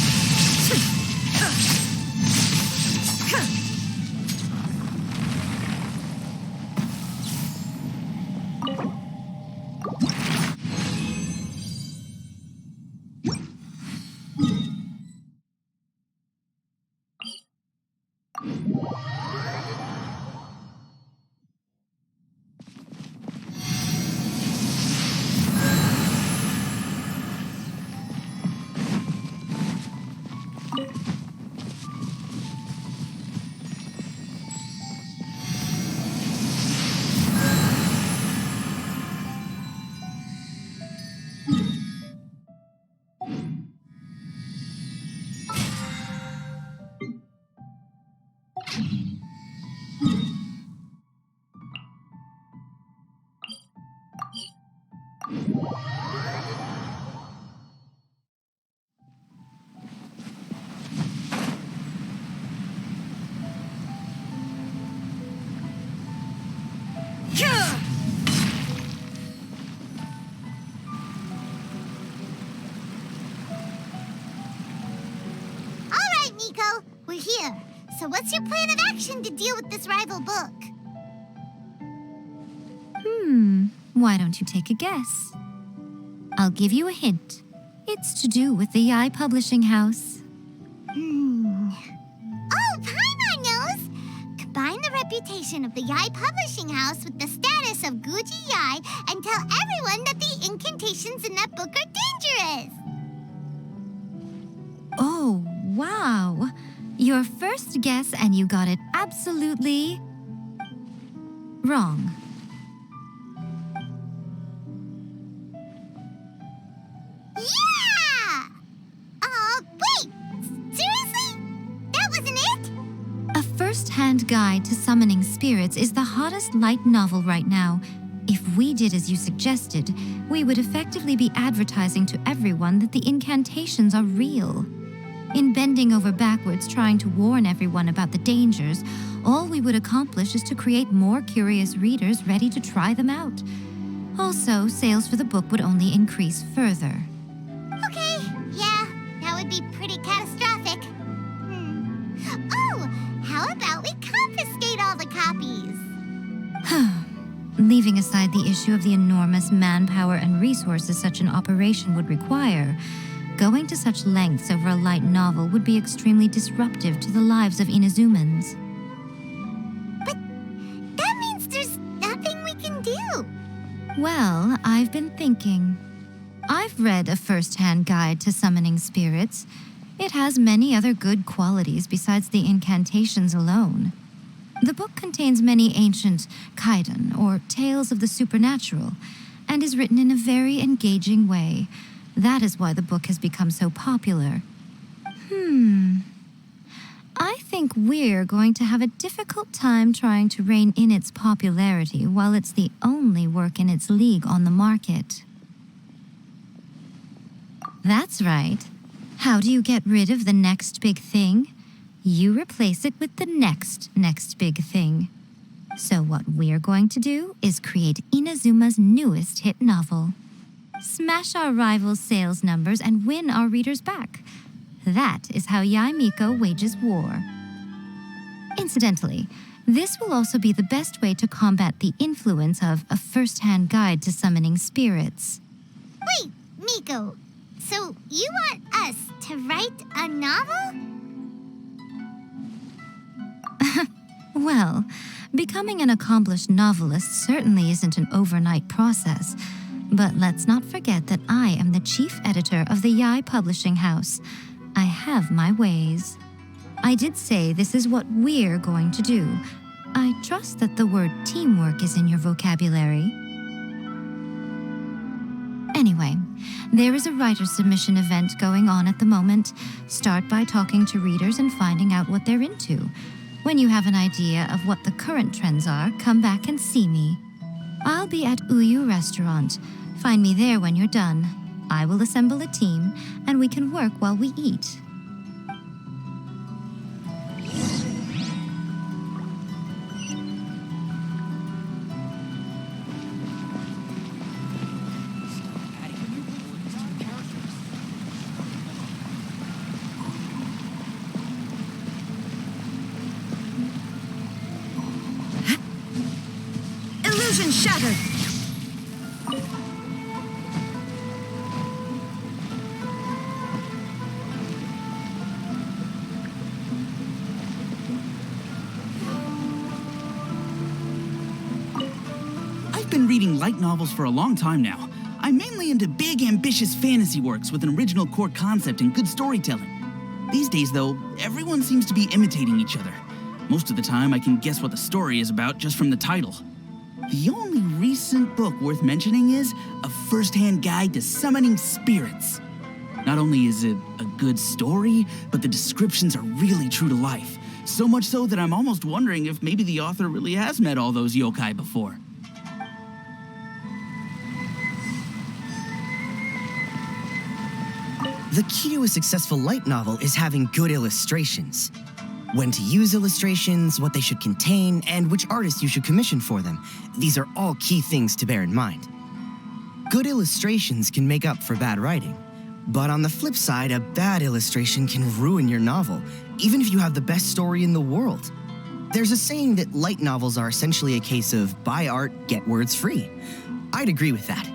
Miko. We're here. So what's your plan of action to deal with this rival book? Why don't you take a guess? I'll give you a hint. It's to do with the Yai Publishing House. Oh, Paimon knows! Combine the reputation of the Yai Publishing House with the status of Guji Yai and tell everyone that the incantations in that book are dangerous! Oh, wow. Your first guess and you got it absolutely wrong. Yeah! Wait! Seriously? That wasn't it? A first-hand guide to summoning spirits is the hottest light novel right now. If we did as you suggested, we would effectively be advertising to everyone that the incantations are real. In bending over backwards trying to warn everyone about the dangers, all we would accomplish is to create more curious readers ready to try them out. Also, sales for the book would only increase further. Okay, yeah, that would be pretty catastrophic. Oh, how about we confiscate all the copies? Leaving aside the issue of the enormous manpower and resources such an operation would require, going to such lengths over a light novel would be extremely disruptive to the lives of Inazumans. But that means there's nothing we can do. Well, I've been thinking. I've read a first-hand guide to summoning spirits. It has many other good qualities besides the incantations alone. The book contains many ancient kaidan, or tales of the supernatural, and is written in a very engaging way. That is why the book has become so popular. I think we're going to have a difficult time trying to rein in its popularity while it's the only work in its league on the market. That's right. How do you get rid of the next big thing? You replace it with the next big thing. So what we're going to do is create Inazuma's newest hit novel. Smash our rivals' sales numbers and win our readers back. That is how Yai Miko wages war. Incidentally, this will also be the best way to combat the influence of a first-hand guide to summoning spirits. Wait, Miko, so you want us to write a novel? Well, becoming an accomplished novelist certainly isn't an overnight process. But let's not forget that I am the chief editor of the Yai Publishing House. I have my ways. I did say this is what we're going to do. I trust that the word teamwork is in your vocabulary. Anyway, there is a writer submission event going on at the moment. Start by talking to readers and finding out what they're into. When you have an idea of what the current trends are, come back and see me. I'll be at Uyu Restaurant. Find me there when you're done. I will assemble a team, and we can work while we eat. Illusion shattered! I've been reading light novels for a long time now. I'm mainly into big, ambitious fantasy works with an original core concept and good storytelling. These days, though, everyone seems to be imitating each other. Most of the time, I can guess what the story is about just from the title. The only recent book worth mentioning is A First-Hand Guide to Summoning Spirits. Not only is it a good story, but the descriptions are really true to life. So much so that I'm almost wondering if maybe the author really has met all those yokai before. The key to a successful light novel is having good illustrations. When to use illustrations, what they should contain, and which artist you should commission for them. These are all key things to bear in mind. Good illustrations can make up for bad writing, But on the flip side, a bad illustration can ruin your novel, even if you have the best story in the world. There's a saying that light novels are essentially a case of buy art, get words free. I'd agree with that.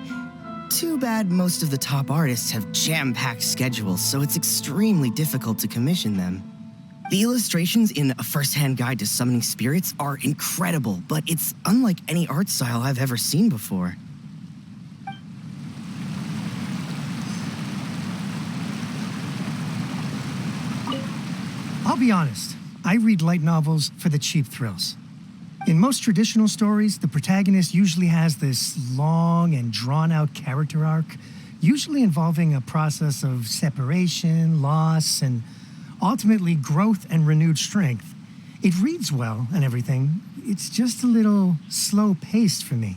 Too bad most of the top artists have jam-packed schedules, so it's extremely difficult to commission them. The illustrations in A First-Hand Guide to Summoning Spirits are incredible, but it's unlike any art style I've ever seen before. I'll be honest, I read light novels for the cheap thrills. In most traditional stories, the protagonist usually has this long and drawn-out character arc, usually involving a process of separation, loss, and ultimately growth and renewed strength. It reads well and everything, it's just a little slow-paced for me.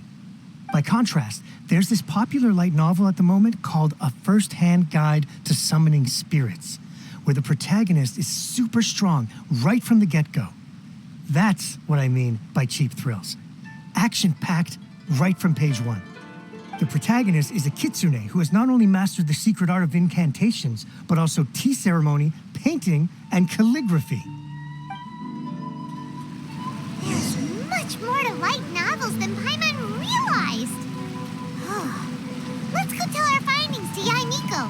By contrast, there's this popular light novel at the moment called A First-Hand Guide to Summoning Spirits, where the protagonist is super strong right from the get-go. That's what I mean by cheap thrills. Action-packed right from page one. The protagonist is a kitsune who has not only mastered the secret art of incantations, but also tea ceremony, painting, and calligraphy. There's much more to light novels than Paimon realized. Let's go tell our findings to Yae Miko.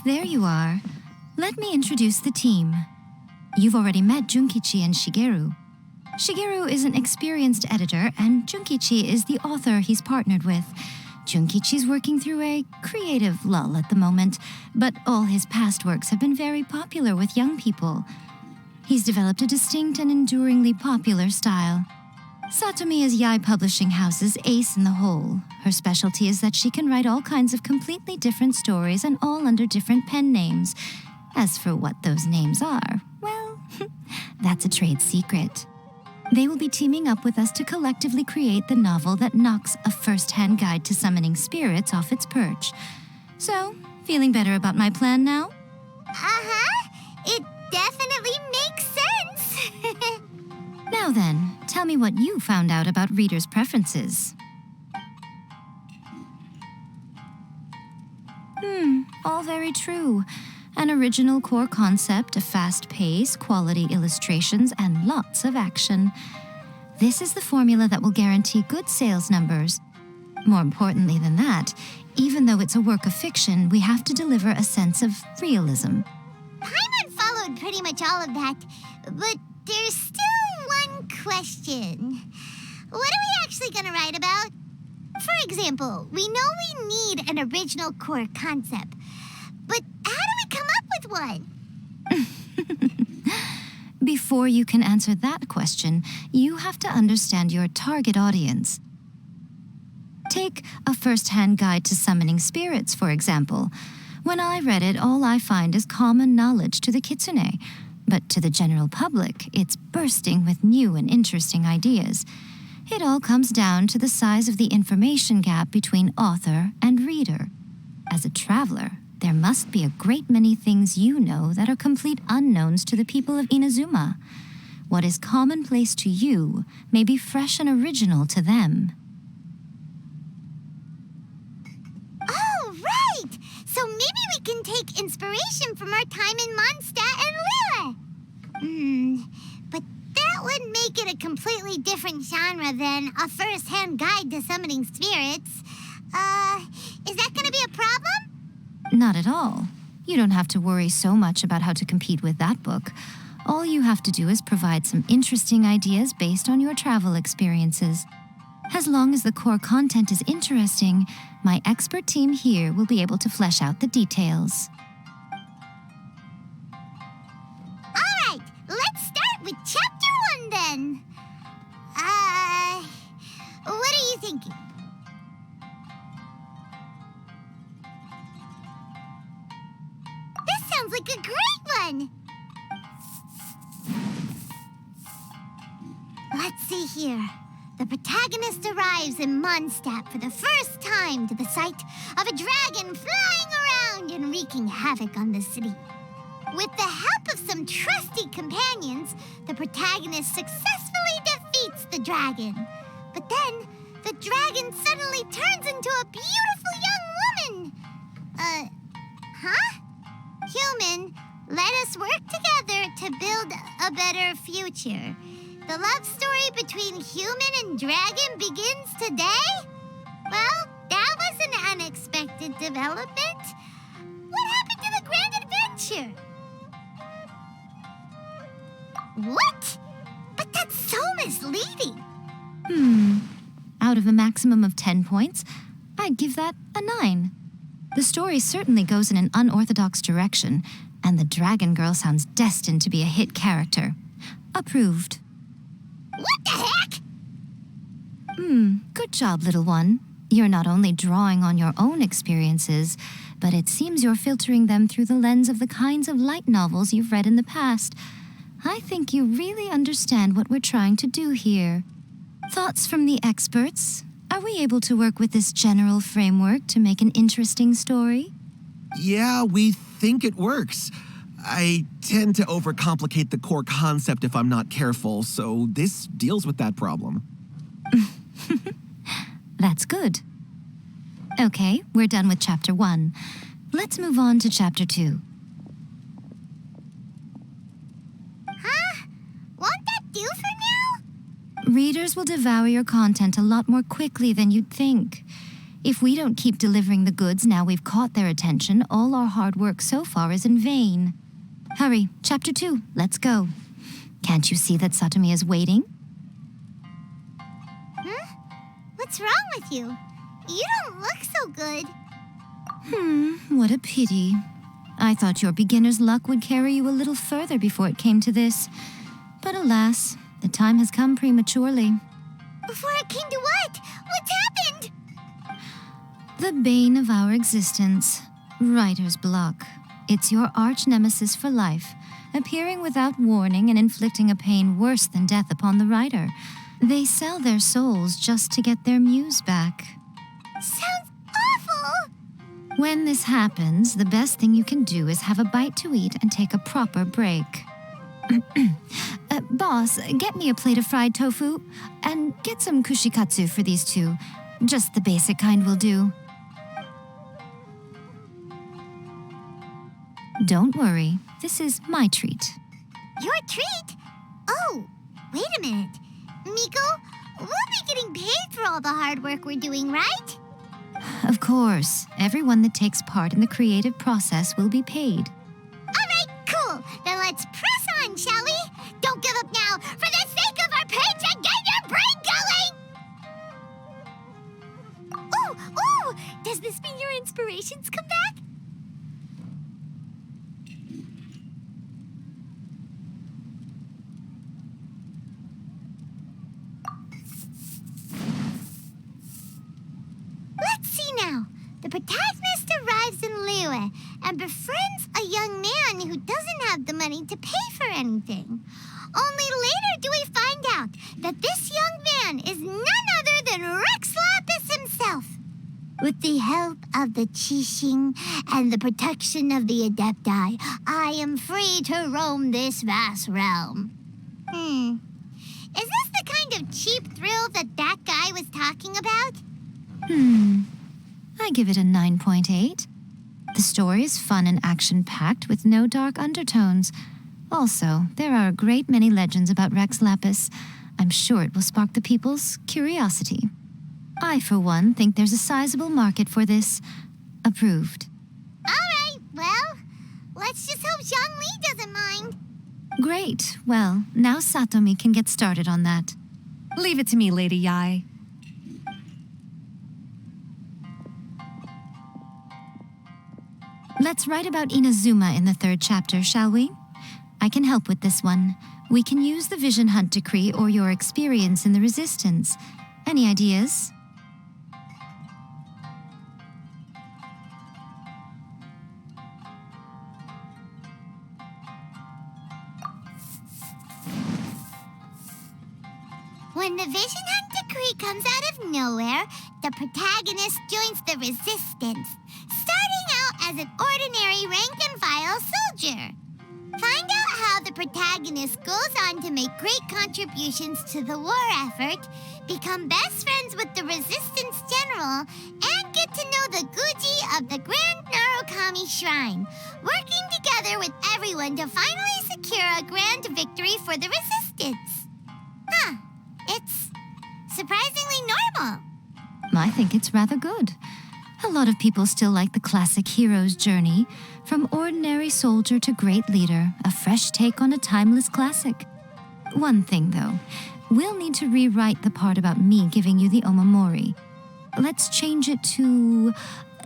There you are. Let me introduce the team. You've already met Junkichi and Shigeru. Shigeru is an experienced editor, and Junkichi is the author he's partnered with. Junkichi's working through a creative lull at the moment, but all his past works have been very popular with young people. He's developed a distinct and enduringly popular style. Satomi is Yae Publishing House's ace in the hole. Her specialty is that she can write all kinds of completely different stories and all under different pen names. As for what those names are, well, that's a trade secret. They will be teaming up with us to collectively create the novel that knocks A First-Hand Guide to Summoning Spirits off its perch. So, feeling better about my plan now? It definitely makes sense. Now then, tell me what you found out about readers' preferences. All very true. An original core concept, a fast pace, quality illustrations, and lots of action. This is the formula that will guarantee good sales numbers. More importantly than that, even though it's a work of fiction, we have to deliver a sense of realism. Paimon followed pretty much all of that, but there's still one question. What are we actually gonna write about? For example, we know we need an original core concept, but how do we come up with one? Before you can answer that question, you have to understand your target audience. Take A First-Hand Guide to Summoning Spirits, for example. When I read it, all I find is common knowledge to the kitsune. But to the general public, it's bursting with new and interesting ideas. It all comes down to the size of the information gap between author and reader. As a traveler, there must be a great many things you know that are complete unknowns to the people of Inazuma. What is commonplace to you may be fresh and original to them. Oh, right! So maybe we can take inspiration from our time in Mondstadt and Lille. But that would make it a completely different genre than A First-Hand Guide to Summoning Spirits. Is that gonna be a problem? Not at all. You don't have to worry so much about how to compete with that book. All you have to do is provide some interesting ideas based on your travel experiences. As long as the core content is interesting, my expert team here will be able to flesh out the details. All right, let's start with Chapter 1 then. What are you thinking? sounds like a great one! Let's see here. The protagonist arrives in Mondstadt for the first time to the sight of a dragon flying around and wreaking havoc on the city. With the help of some trusty companions, the protagonist successfully defeats the dragon. But then, the dragon suddenly turns into a beautiful young woman. Huh? Human, let us work together to build a better future. The love story between human and dragon begins today? Well, that was an unexpected development. What happened to the grand adventure? What? But that's so misleading. Out of a maximum of 10 points, I'd give that a 9. The story certainly goes in an unorthodox direction, and the Dragon Girl sounds destined to be a hit character. Approved. What the heck? Good job, little one. You're not only drawing on your own experiences, but it seems you're filtering them through the lens of the kinds of light novels you've read in the past. I think you really understand what we're trying to do here. Thoughts from the experts? Are we able to work with this general framework to make an interesting story? Yeah, we think it works. I tend to overcomplicate the core concept if I'm not careful, so this deals with that problem. That's good. Okay, we're done with Chapter 1. Let's move on to Chapter 2. Huh? Won't that do for now? Readers will devour your content a lot more quickly than you'd think. If we don't keep delivering the goods now we've caught their attention, all our hard work so far is in vain. Hurry, Chapter 2, let's go. Can't you see that Satomi is waiting? What's wrong with you? You don't look so good. What a pity. I thought your beginner's luck would carry you a little further before it came to this. But alas, the time has come prematurely. Before it came to what? What's happened? The bane of our existence, writer's block. It's your arch nemesis for life, appearing without warning and inflicting a pain worse than death upon the writer. They sell their souls just to get their muse back. Sounds awful! When this happens, the best thing you can do is have a bite to eat and take a proper break. Boss, get me a plate of fried tofu, and get some kushikatsu for these two. Just the basic kind will do. Don't worry, this is my treat. Your treat? Oh, wait a minute. Miko, we'll be getting paid for all the hard work we're doing, right? Of course, everyone that takes part in the creative process will be paid. All right, cool. Then let's press on, shall we? Don't give up now. For the sake of our paycheck, get your brain going! Ooh! Does this mean your inspirations come back? Let's see now. The protagonist arrives in Liyue and befriends a young man who doesn't have the money to pay for anything. Only later do we find out that this young man is none other than Rex Lapis himself. With the help of the Qixing and the protection of the Adepti, I am free to roam this vast realm. Is this the kind of cheap thrill that guy was talking about? I give it a 9.8. The story is fun and action-packed with no dark undertones. Also, there are a great many legends about Rex Lapis. I'm sure it will spark the people's curiosity. I, for one, think there's a sizable market for this. Approved. All right, well, let's just hope Zhongli doesn't mind. Great. Well, now Satomi can get started on that. Leave it to me, Lady Yai. Let's write about Inazuma in the 3rd chapter, shall we? I can help with this one. We can use the Vision Hunt Decree or your experience in the Resistance. Any ideas? When the Vision Hunt decree comes out of nowhere, the protagonist joins the resistance, starting out as an ordinary rank-and-file soldier. Find out how the protagonist goes on to make great contributions to the war effort, become best friends with the resistance general, and get to know the Guji of the Grand Narukami Shrine, working together with everyone to finally secure a grand victory for the resistance. Huh. It's surprisingly normal. I think it's rather good. A lot of people still like the classic hero's journey, from ordinary soldier to great leader, a fresh take on a timeless classic. One thing, though, we'll need to rewrite the part about me giving you the omamori. Let's change it to...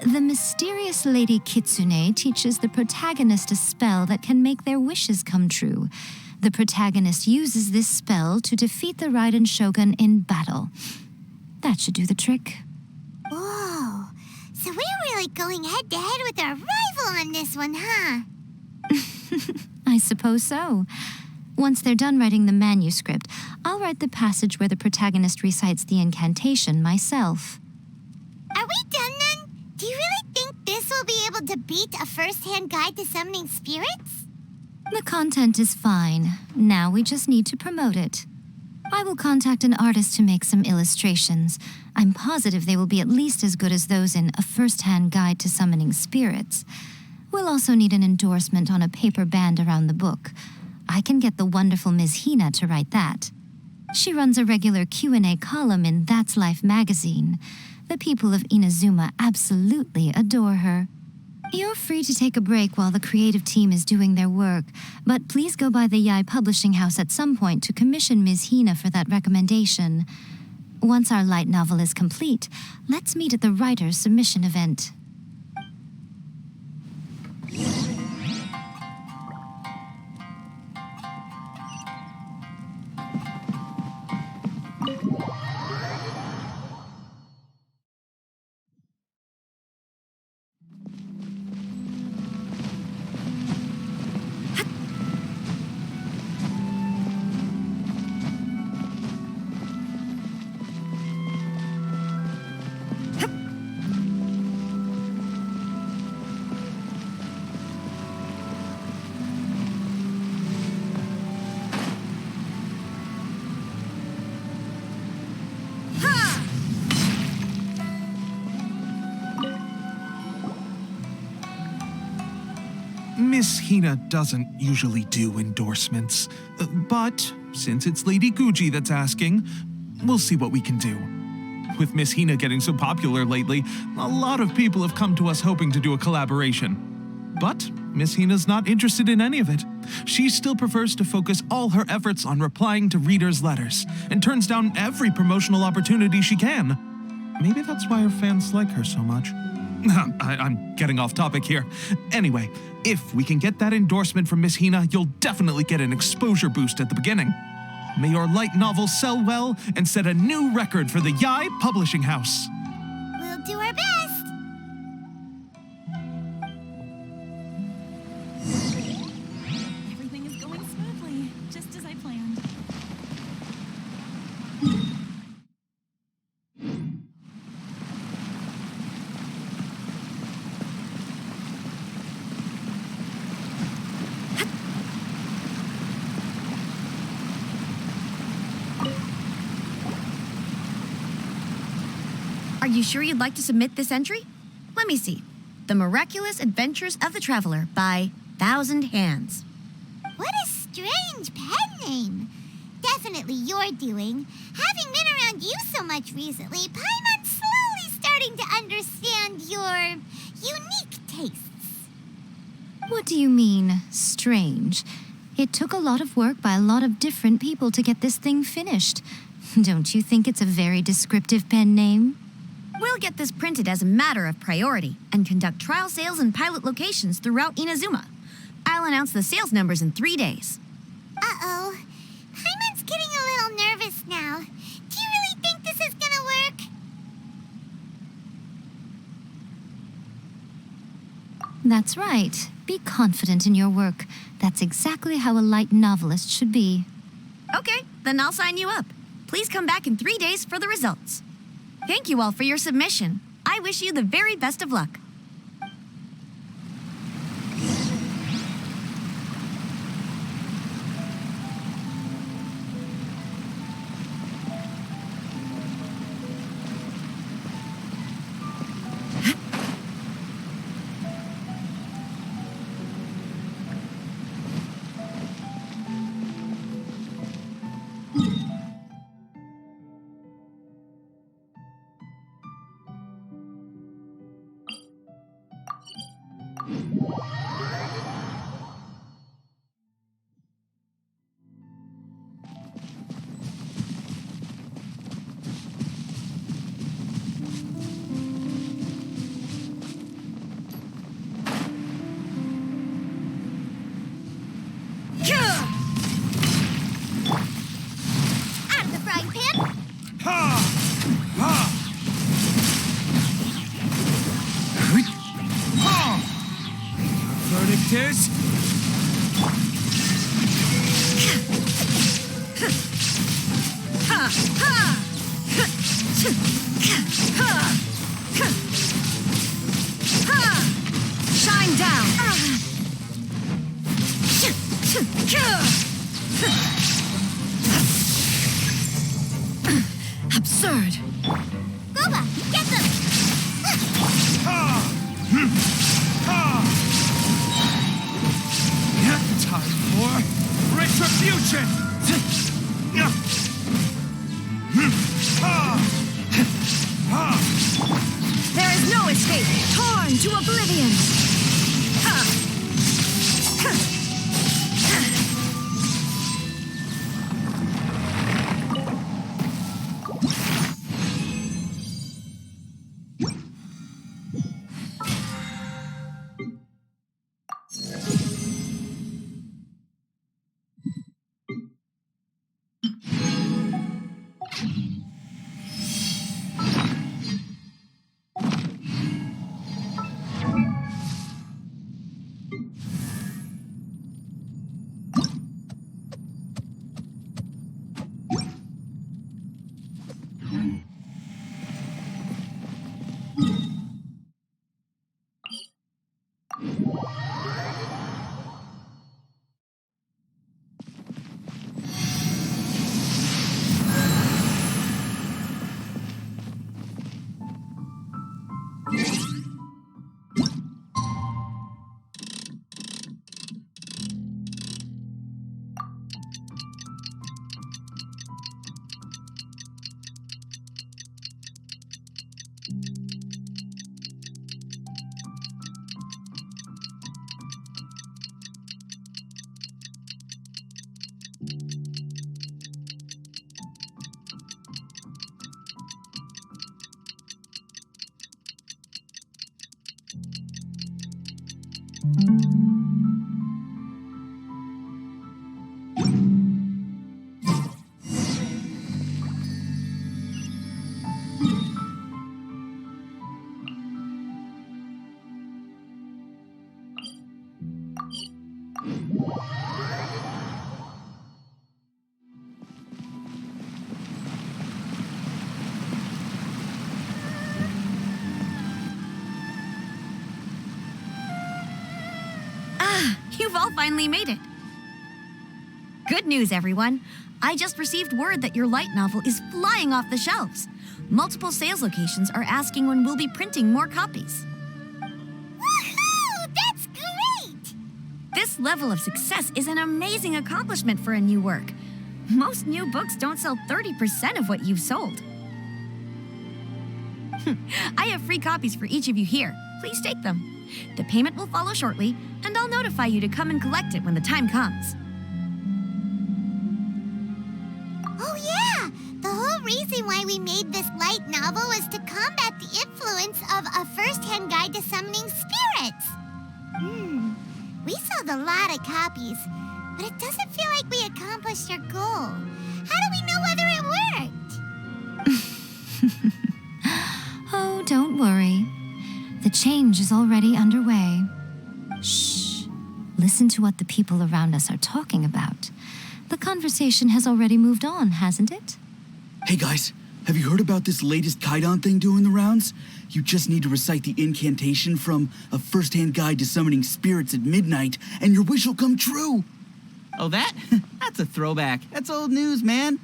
The mysterious Lady Kitsune teaches the protagonist a spell that can make their wishes come true. The protagonist uses this spell to defeat the Raiden Shogun in battle. That should do the trick. Whoa. So we're really going head-to-head with our rival on this one, huh? I suppose so. Once they're done writing the manuscript, I'll write the passage where the protagonist recites the incantation myself. Are we done then? Do you really think this will be able to beat a first-hand guide to summoning spirits? The content is fine. Now we just need to promote it. I will contact an artist to make some illustrations. I'm positive they will be at least as good as those in A First-Hand Guide to Summoning Spirits. We'll also need an endorsement on a paper band around the book. I can get the wonderful Ms. Hina to write that. She runs a regular Q&A column in That's Life magazine. The people of Inazuma absolutely adore her. You're free to take a break while the creative team is doing their work, but please go by the Yai Publishing House at some point to commission Ms. Hina for that recommendation. Once our light novel is complete, let's meet at the writer's submission event. Miss Hina doesn't usually do endorsements, but since it's Lady Guji that's asking, we'll see what we can do. With Miss Hina getting so popular lately, a lot of people have come to us hoping to do a collaboration. But Miss Hina's not interested in any of it. She still prefers to focus all her efforts on replying to readers' letters and turns down every promotional opportunity she can. Maybe that's why her fans like her so much. I'm getting off topic here. Anyway, if we can get that endorsement from Miss Hina, you'll definitely get an exposure boost at the beginning. May your light novel sell well and set a new record for the Yai Publishing House. We'll do our best. Everything is going smoothly, just as I planned. Are you sure you'd like to submit this entry? Let me see. The Miraculous Adventures of the Traveler by Thousand Hands. What a strange pen name. Definitely your doing. Having been around you so much recently, Paimon's slowly starting to understand your unique tastes. What do you mean, strange? It took a lot of work by a lot of different people to get this thing finished. Don't you think it's a very descriptive pen name? We'll get this printed as a matter of priority and conduct trial sales in pilot locations throughout Inazuma. I'll announce the sales numbers in 3 days. Uh-oh. Paimon's getting a little nervous now. Do you really think this is gonna work? That's right. Be confident in your work. That's exactly how a light novelist should be. Okay, then I'll sign you up. Please come back in 3 days for the results. Thank you all for your submission. I wish you the very best of luck. Out of the frying pan. Verdict is... Shine down. Absurd. Boba, get them! Time for retribution! There is no escape. Torn to oblivion. You've all finally made it. Good news, everyone. I just received word that your light novel is flying off the shelves. Multiple sales locations are asking when we'll be printing more copies. Woohoo! That's great! This level of success is an amazing accomplishment for a new work. Most new books don't sell 30% of what you've sold. I have free copies for each of you here. Please take them. The payment will follow shortly, and I'll notify you to come and collect it when the time comes. Oh yeah! The whole reason why we made this light novel was to combat the influence of a first-hand guide to summoning spirits. We sold a lot of copies, but it doesn't feel like we accomplished our goal. How do we know whether it worked? Oh, don't worry. The change is already underway. Shh. Listen to what the people around us are talking about. The conversation has already moved on, hasn't it? Hey guys, have you heard about this latest Kaidan thing doing the rounds? You just need to recite the incantation from A First-Hand Guide to Summoning Spirits at Midnight, and your wish will come true! Oh, that? That's a throwback. That's old news, man.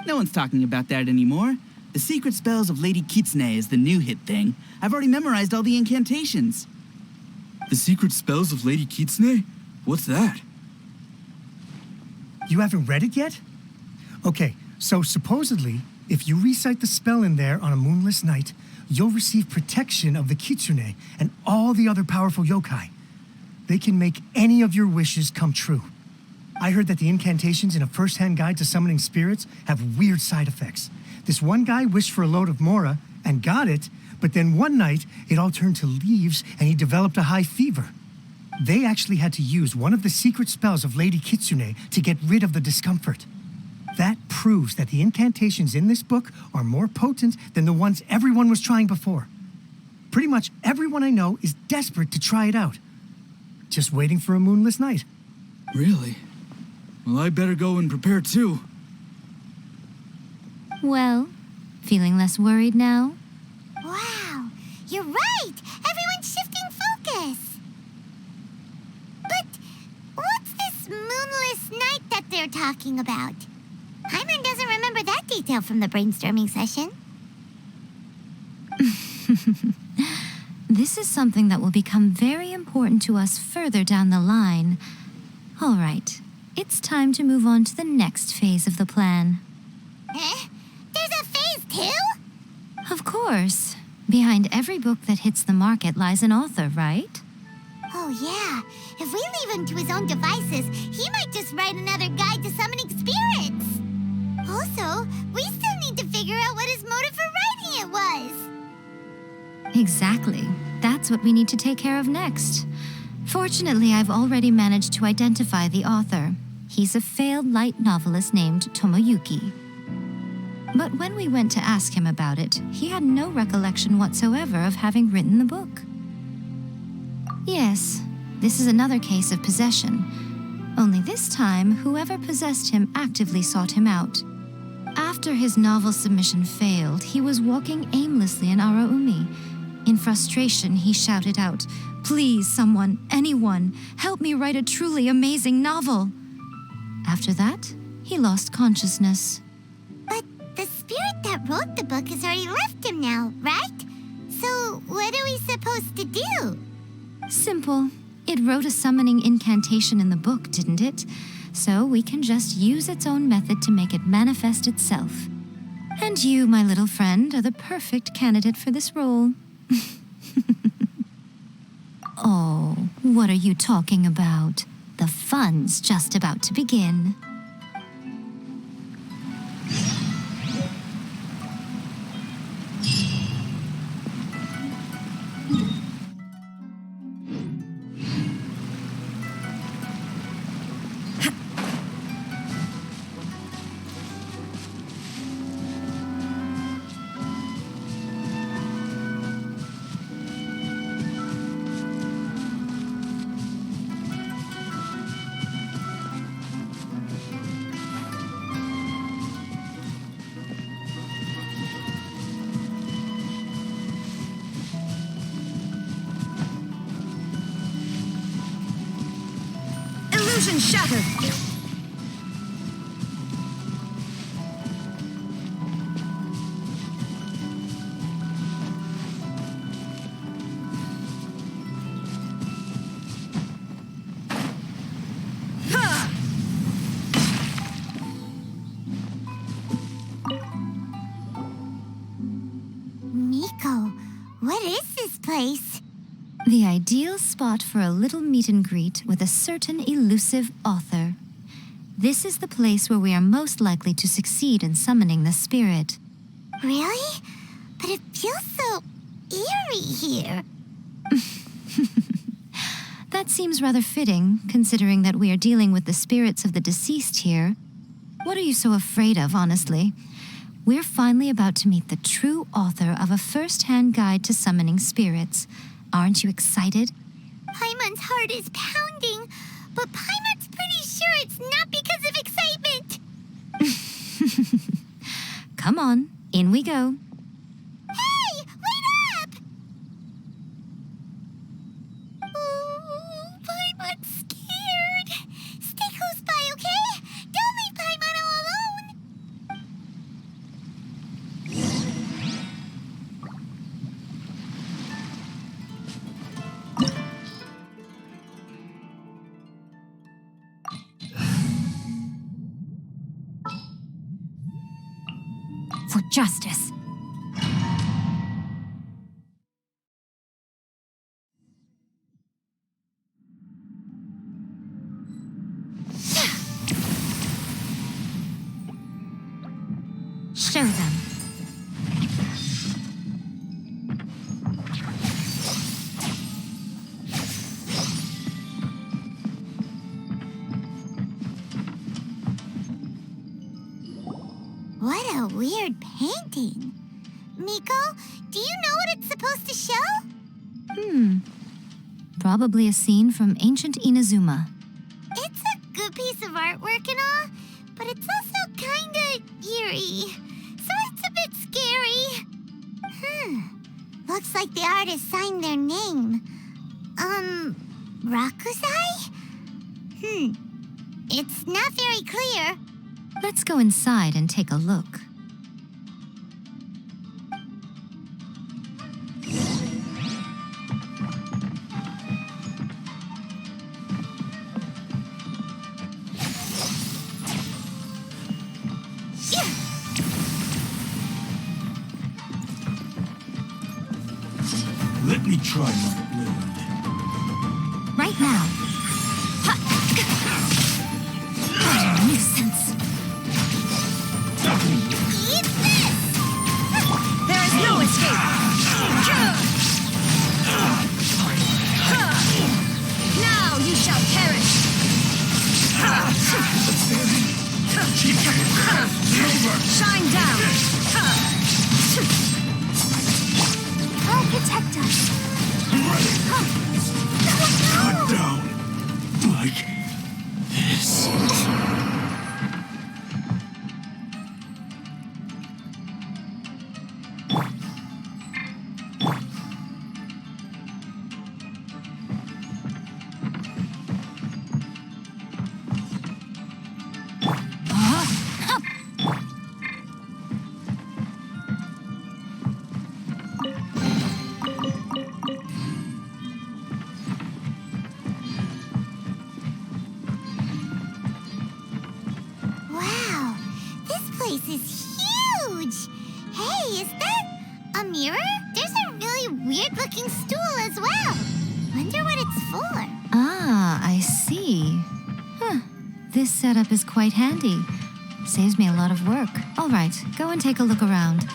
No one's talking about that anymore. The Secret Spells of Lady Kitsune is the new hit thing. I've already memorized all the incantations. The Secret Spells of Lady Kitsune? What's that? You haven't read it yet? Okay, so supposedly, if you recite the spell in there on a moonless night, you'll receive protection of the Kitsune and all the other powerful yokai. They can make any of your wishes come true. I heard that the incantations in A First-Hand Guide to Summoning Spirits have weird side effects. This one guy wished for a load of mora and got it, but then one night it all turned to leaves and he developed a high fever. They actually had to use one of the secret spells of Lady Kitsune to get rid of the discomfort. That proves that the incantations in this book are more potent than the ones everyone was trying before. Pretty much everyone I know is desperate to try it out. Just waiting for a moonless night. Really? Well, I better go and prepare too. Well, feeling less worried now? Wow, you're right! Everyone's shifting focus! But what's this moonless night that they're talking about? Hyman doesn't remember that detail from the brainstorming session. This is something that will become very important to us further down the line. All right, it's time to move on to the next phase of the plan. Eh? There's a phase 2? Of course. Behind every book that hits the market lies an author, right? Oh yeah, if we leave him to his own devices, he might just write another guide to summoning spirits. Also, we still need to figure out what his motive for writing it was. Exactly. That's what we need to take care of next. Fortunately, I've already managed to identify the author. He's a failed light novelist named Tomoyuki. But when we went to ask him about it, he had no recollection whatsoever of having written the book. Yes, this is another case of possession. Only this time, whoever possessed him actively sought him out. After his novel submission failed, he was walking aimlessly in Araumi. In frustration, he shouted out, "Please, someone, anyone, help me write a truly amazing novel." After that, he lost consciousness. But the spirit that wrote the book has already left him now, right? So what are we supposed to do? Simple. It wrote a summoning incantation in the book, didn't it? So we can just use its own method to make it manifest itself. And you, my little friend, are the perfect candidate for this role. Oh, what are you talking about? The fun's just about to begin. Illusion shattered! Miko, what is this place? The ideal spot for a little meet and greet with a certain elusive author. This is the place where we are most likely to succeed in summoning the spirit. Really? But it feels so eerie here. That seems rather fitting, considering that we are dealing with the spirits of the deceased here. What are you so afraid of, honestly? We're finally about to meet the true author of A First-Hand Guide to Summoning Spirits. Aren't you excited? Paimon's heart is pounding, but Paimon's pretty sure it's not because of excitement. Come on, in we go. Hey, wait up! Oh, Paimon's scared. Stay close by, okay? Don't leave Paimon all alone. For justice. Show them. What a weird painting. Miko, do you know what it's supposed to show? Probably a scene from ancient Inazuma. It's a good piece of artwork and all, but it's also kinda eerie. So it's a bit scary. Looks like the artist signed their name. Rakusai? It's not very clear. Let's go inside and take a look. Let me try my blade. Right now. Ha! What a nuisance. Eat this! There is no escape. Now you shall perish. Shine down. I'll protect us. Cut down. Like this. Wow, this place is huge. Hey, is that a mirror? There's a really weird-looking stool as well. Wonder what it's for. Ah, I see. This setup is quite handy. Saves me a lot of work. All right, go and take a look around.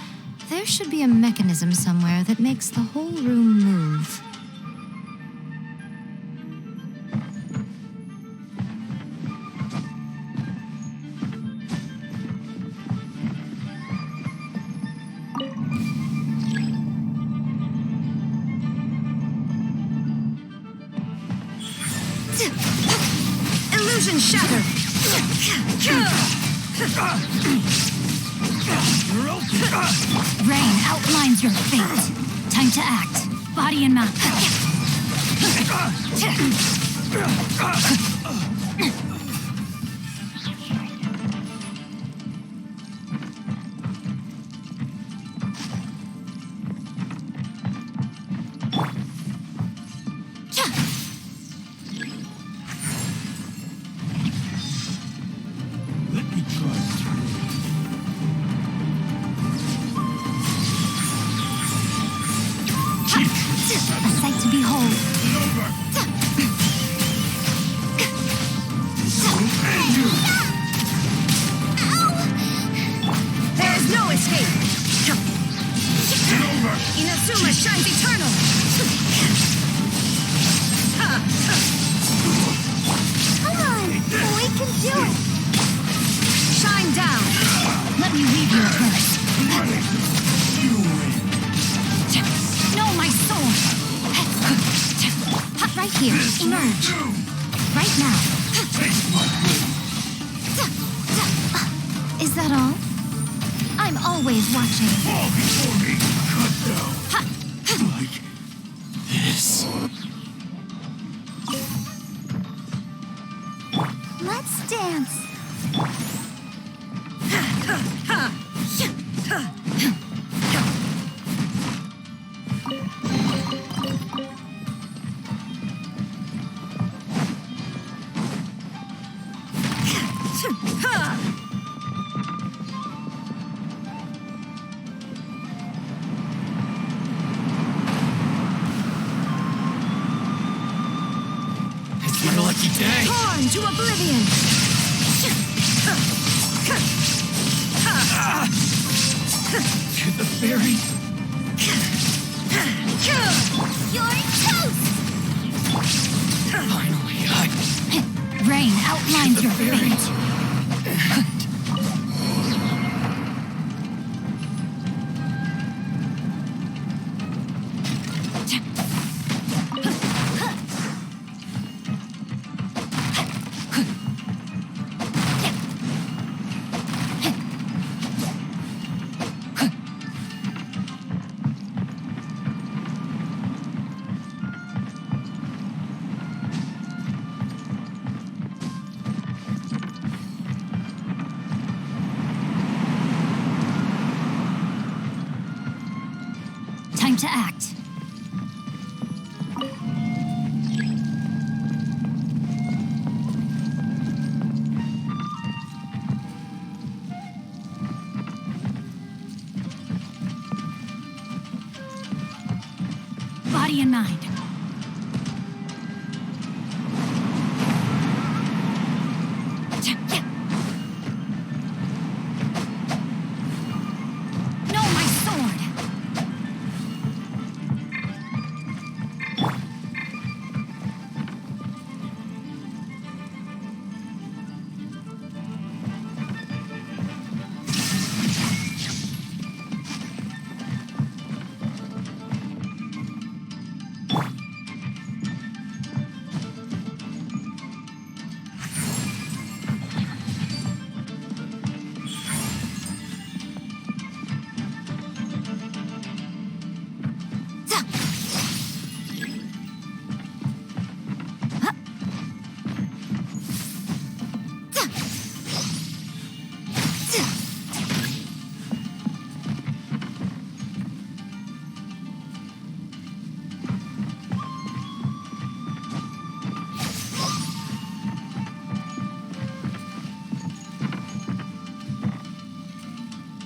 There should be a mechanism somewhere that makes the whole room move. Illusion shattered. Rain outlines your fate. Time to act. Body and mouth. Let me try. A sight to behold. There is no escape. Inazuma shines eternal. Come on, we can do it. Shine down. Let me weave you a verse. No, my soul. Right here. Emerge. Right now. Is that all? I'm always watching. Fall before me. Cut down. Like this. Let's dance. It's my lucky day. Torn to oblivion! To the fairy. You're toast! Finally, Rain outlines your fairy. fate. Time to act. Body and mind. No, my sword!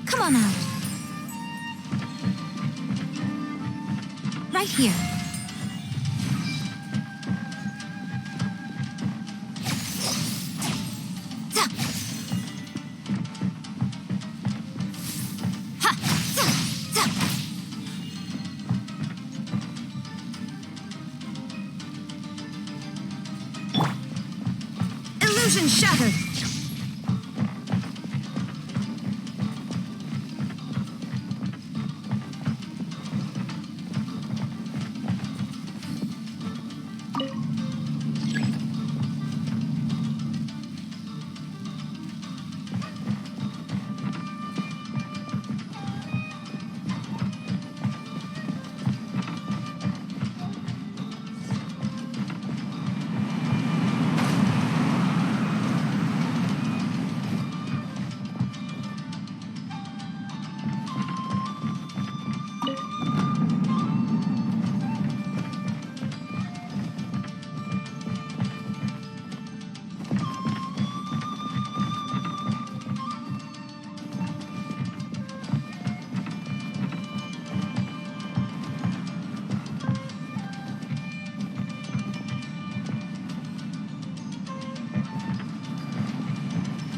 Come on out. Right here. Illusion shattered!